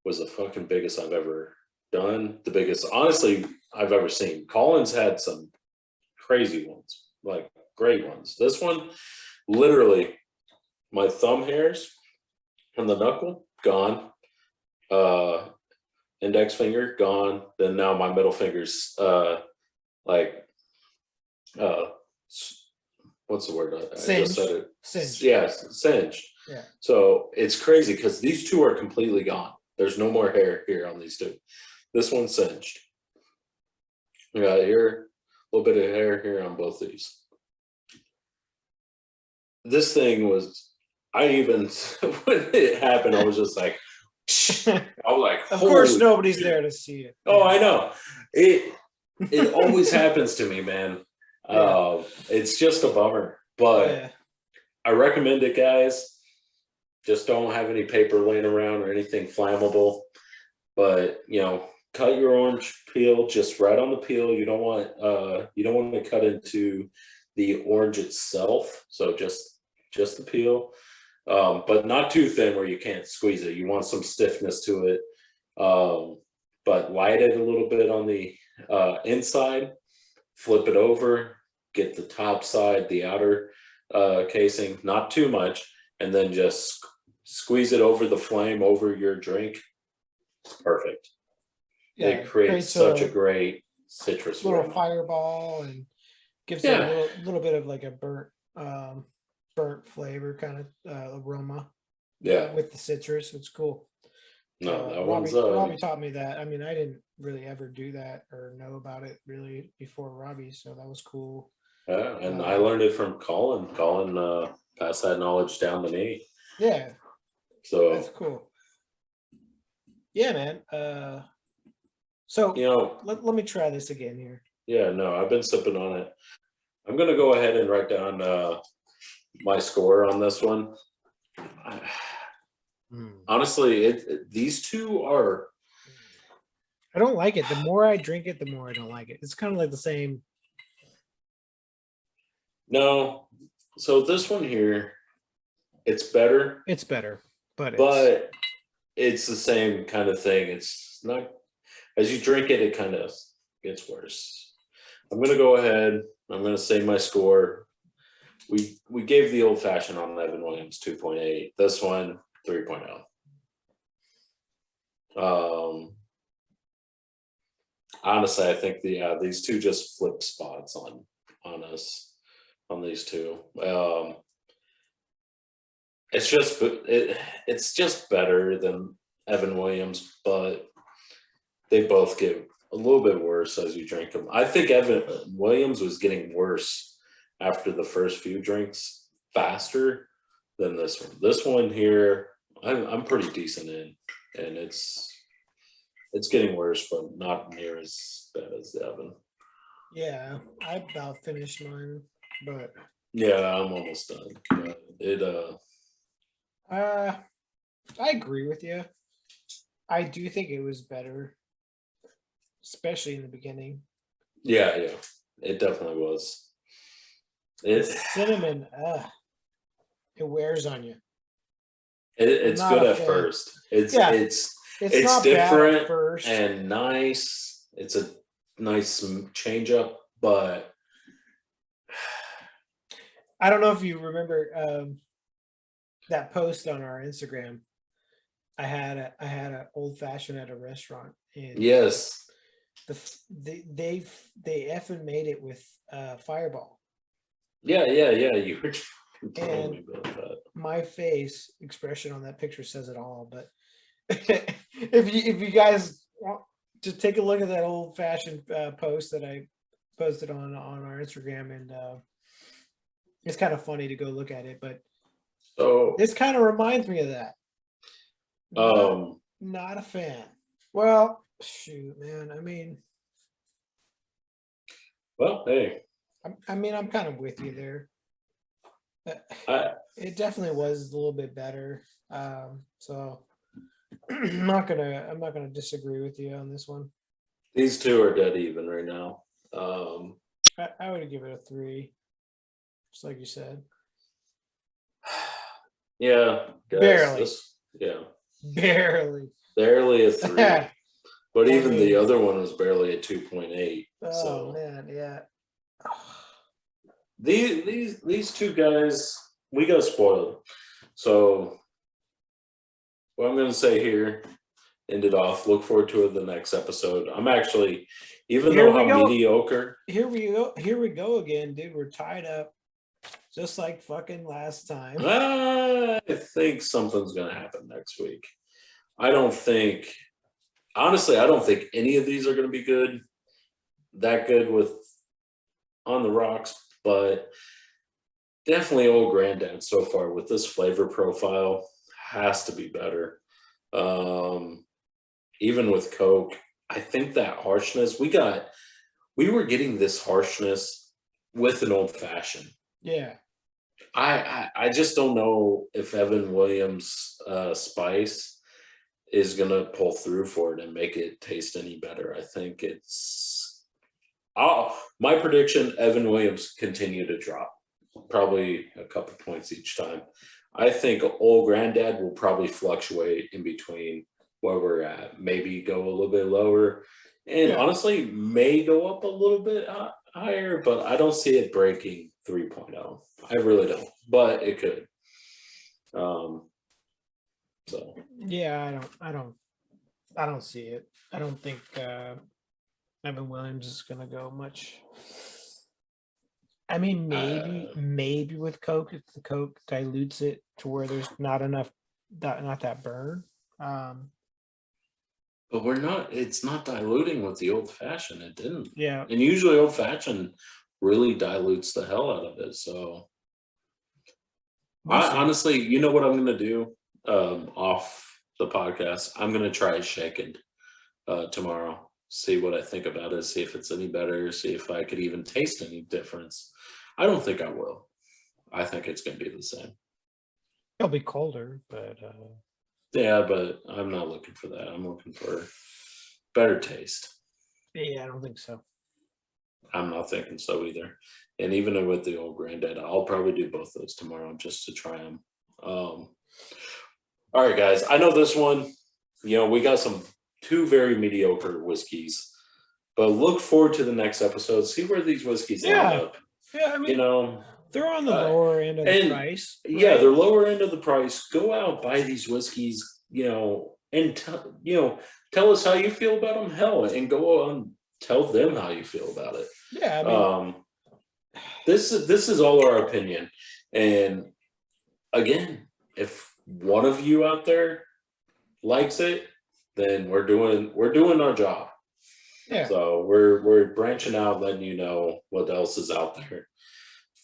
was the fucking biggest I've ever done. The biggest, honestly, I've ever seen. Colin's had some crazy ones, like great ones. This one, literally, my thumb hairs from the knuckle, gone. Index finger, gone. Then now my middle finger's what's the word? I just said it. Singed. Yes, singed. Yeah. So it's crazy because these two are completely gone. There's no more hair here on these two. This one's singed. We got here, a little bit of hair here on both these. This thing was, when it happened, I was just like, I was like, of course nobody's there to see it. Oh, I know. It always happens to me, man. Yeah. It's just a bummer, but I recommend it, guys. Just don't have any paper laying around or anything flammable. But cut your orange peel just right on the peel. You don't want to cut into the orange itself. So just the peel, but not too thin where you can't squeeze it. You want some stiffness to it. But light it a little bit on the inside. Flip it over. Get the top side, the outer casing, not too much, and then just squeeze it over the flame over your drink. It's perfect. Yeah, it creates such a great citrus little aroma. Fireball, and gives it a little bit of like a burnt flavor kind of aroma. Yeah, with the citrus. It's cool. No, that Robbie taught me that. I mean, I didn't really ever do that or know about it really before Robbie, so that was cool. Yeah, and I learned it from Colin. Colin passed that knowledge down to me. Yeah. So that's cool. Yeah, man. So let me try this again here. Yeah, no, I've been sipping on it. I'm gonna go ahead and write down my score on this one. Honestly, these two are. I don't like it. The more I drink it, the more I don't like it. It's kind of like the same. No, so this one here, it's better. It's better, but it's the same kind of thing. It's not, as you drink it, it kind of gets worse. I'm gonna go ahead. I'm gonna say my score. We gave the old fashioned on Evan Williams 2.8. This one 3.0. Honestly, I think these two just flip spots on us on these two. It's just better than Evan Williams, but they both get a little bit worse as you drink them. I think Evan Williams was getting worse after the first few drinks faster than this one. This one here, I'm pretty decent in, and it's getting worse, but not near as bad as the Evan. Yeah, I about finished mine, but yeah, I'm almost done. But I agree with you. I do think it was better, especially in the beginning. Yeah, it definitely was. Cinnamon, it wears on you. It's good at first. It's not different bad at first and nice. It's a nice change up, but I don't know if you remember that post on our Instagram. I had an old fashioned at a restaurant, And Yes. they effing made it with Fireball. Yeah. You were telling me And about that. my face expression on that picture says it all. But if you guys want to take a look at that old fashioned post that I posted on our Instagram, and it's kind of funny to go look at it, but So this kind of reminds me of that. Not a fan. Well, shoot, man. I mean, well, hey, I'm kind of with you there. I It definitely was a little bit better. So I'm not gonna disagree with you on this one. these two are dead even right now. I would give it a 3, just like you said. Yeah, guys, Barely. barely a 3. But I even the mean- other one was barely a 2.8. Oh So man, yeah. these two guys, we got spoiled. So what I'm gonna say here, end it off. Look forward to the next episode. I'm actually, even Here though we how go. mediocre. Here we go again, dude. We're tied up, just like fucking last time. I think something's gonna happen next week. Honestly, I don't think any of these are gonna be that good with on the rocks, but definitely Old Granddad so far with this flavor profile has to be better. Even with Coke, I think that harshness we were getting this harshness with an old fashioned. Yeah. I just don't know if Evan Williams spice is gonna pull through for it and make it taste any better. I think my prediction, Evan Williams continue to drop, probably a couple points each time. I think Old Granddad will probably fluctuate in between where we're at, maybe go a little bit lower, and honestly may go up a little bit higher, but I don't see it breaking 3.0. I really don't, but it could. So Yeah, I don't see it. I don't think Evan Williams is gonna go much. I mean, maybe with Coke, if the Coke dilutes it to where there's not that burn. but it's not diluting with the old fashioned. It didn't. Yeah. And usually old fashioned really dilutes the hell out of it. So honestly, you know what I'm gonna do off the podcast? I'm gonna try shaken tomorrow. See what I think about it, see if it's any better, see if I could even taste any difference. I don't think I will. I think it's gonna be the same. It'll be colder, but yeah, but I'm not looking for that. I'm looking for better taste. Yeah, I don't think so. I'm not thinking so either. And even with the Old Granddad, I'll probably do both those tomorrow just to try them. All right, guys. I know this one, we got two very mediocre whiskeys, but look forward to the next episode. See where these whiskeys end up. Yeah, I mean, they're on the lower end of the price. Right? Yeah, they're lower end of the price. Go out, buy these whiskeys, and tell us how you feel about them. Hell, and go on, tell them how you feel about it. Yeah, I mean, this is all our opinion. And again, if one of you out there likes it, then we're doing our job. Yeah. So we're branching out, letting you know what else is out there.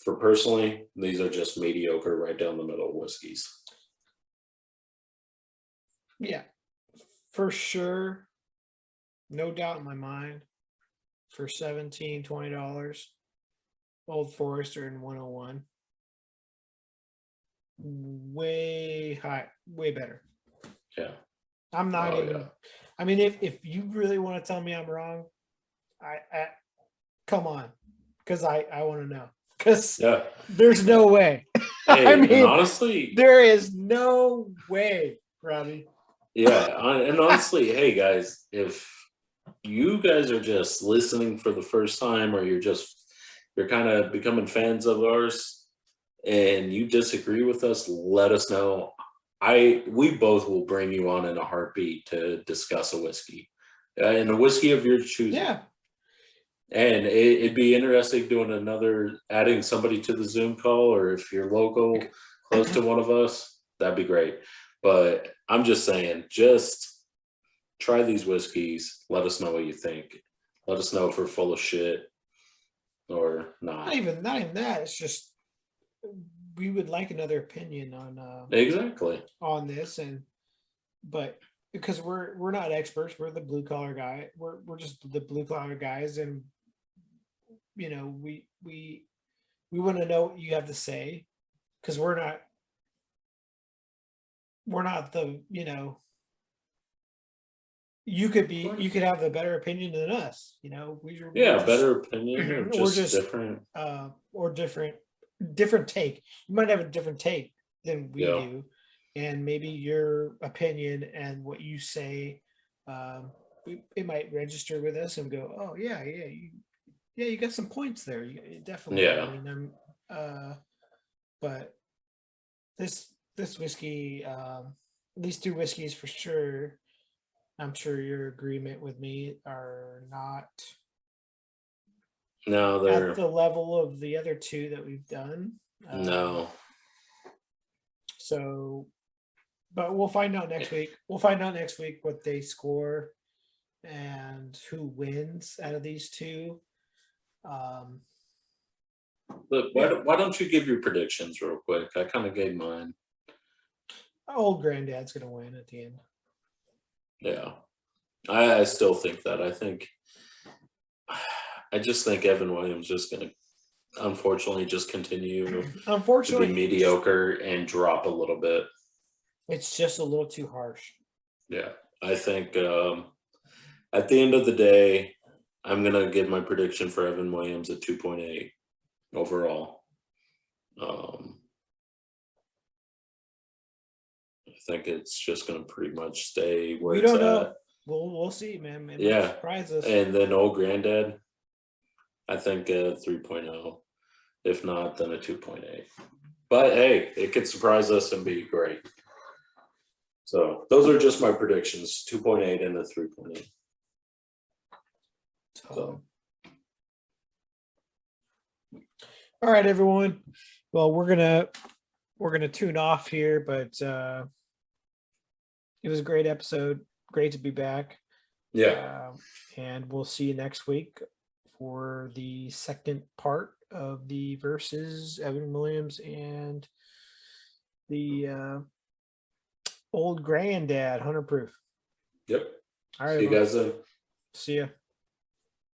For personally, these are just mediocre, right down the middle whiskeys. Yeah, for sure. No doubt in my mind. For $17-20, Old Forester in 101. Way better. Yeah. I'm not even. Yeah. I mean, if you really want to tell me I'm wrong, I come on, because I want to know. Because there's no way. Hey, I mean, honestly, there is no way, Robbie. Yeah, and honestly, hey guys, if you guys are just listening for the first time, or you're kind of becoming fans of ours, and you disagree with us, let us know. We both will bring you on in a heartbeat to discuss a whiskey And a whiskey of your choosing. Yeah. And it'd be interesting doing adding somebody to the Zoom call, or if you're local, close to one of us, that'd be great. But I'm just saying, just try these whiskeys. Let us know what you think. Let us know if we're full of shit or not. Not even that. It's just we would like another opinion on Exactly on this, but because we're not experts, we're the blue collar guy. We're just the blue collar guys, and you know we want to know what you have to say, because we're not the, you know, you could have the better opinion than us, you know. Better opinion, or just different or different take. You might have a different take than we do, and maybe your opinion and what you say, it might register with us and go, oh yeah, you got some points there. You definitely. I mean, but this whiskey, these two whiskeys for sure, I'm sure your agreement with me, are not they're at the level of the other two that we've done. No. So, but we'll find out next week. We'll find out next week what they score and who wins out of these two. Look, why don't you give your predictions real quick? I kind of gave mine. Old Granddad's gonna win at the end. Yeah, I still think that. I just think Evan Williams just gonna, unfortunately, just continue to be mediocre and drop a little bit. It's just a little too harsh. Yeah, I think at the end of the day, I'm gonna give my prediction for Evan Williams at 2.8 overall. I think it's just gonna pretty much stay where we it's don't know. at. We'll see, man. It Yeah, might surprise us. And then Old Granddad, I think 3.0. If not, then a 2.8. But hey, it could surprise us and be great. So those are just my predictions: 2.8 and a 3.8. So. All right, everyone. Well, we're gonna tune off here, but it was a great episode. Great to be back. Yeah. And we'll see you next week for the second part of the versus Evan Williams and the Old Granddad 100 proof. Yep. All right. See you guys then. See ya.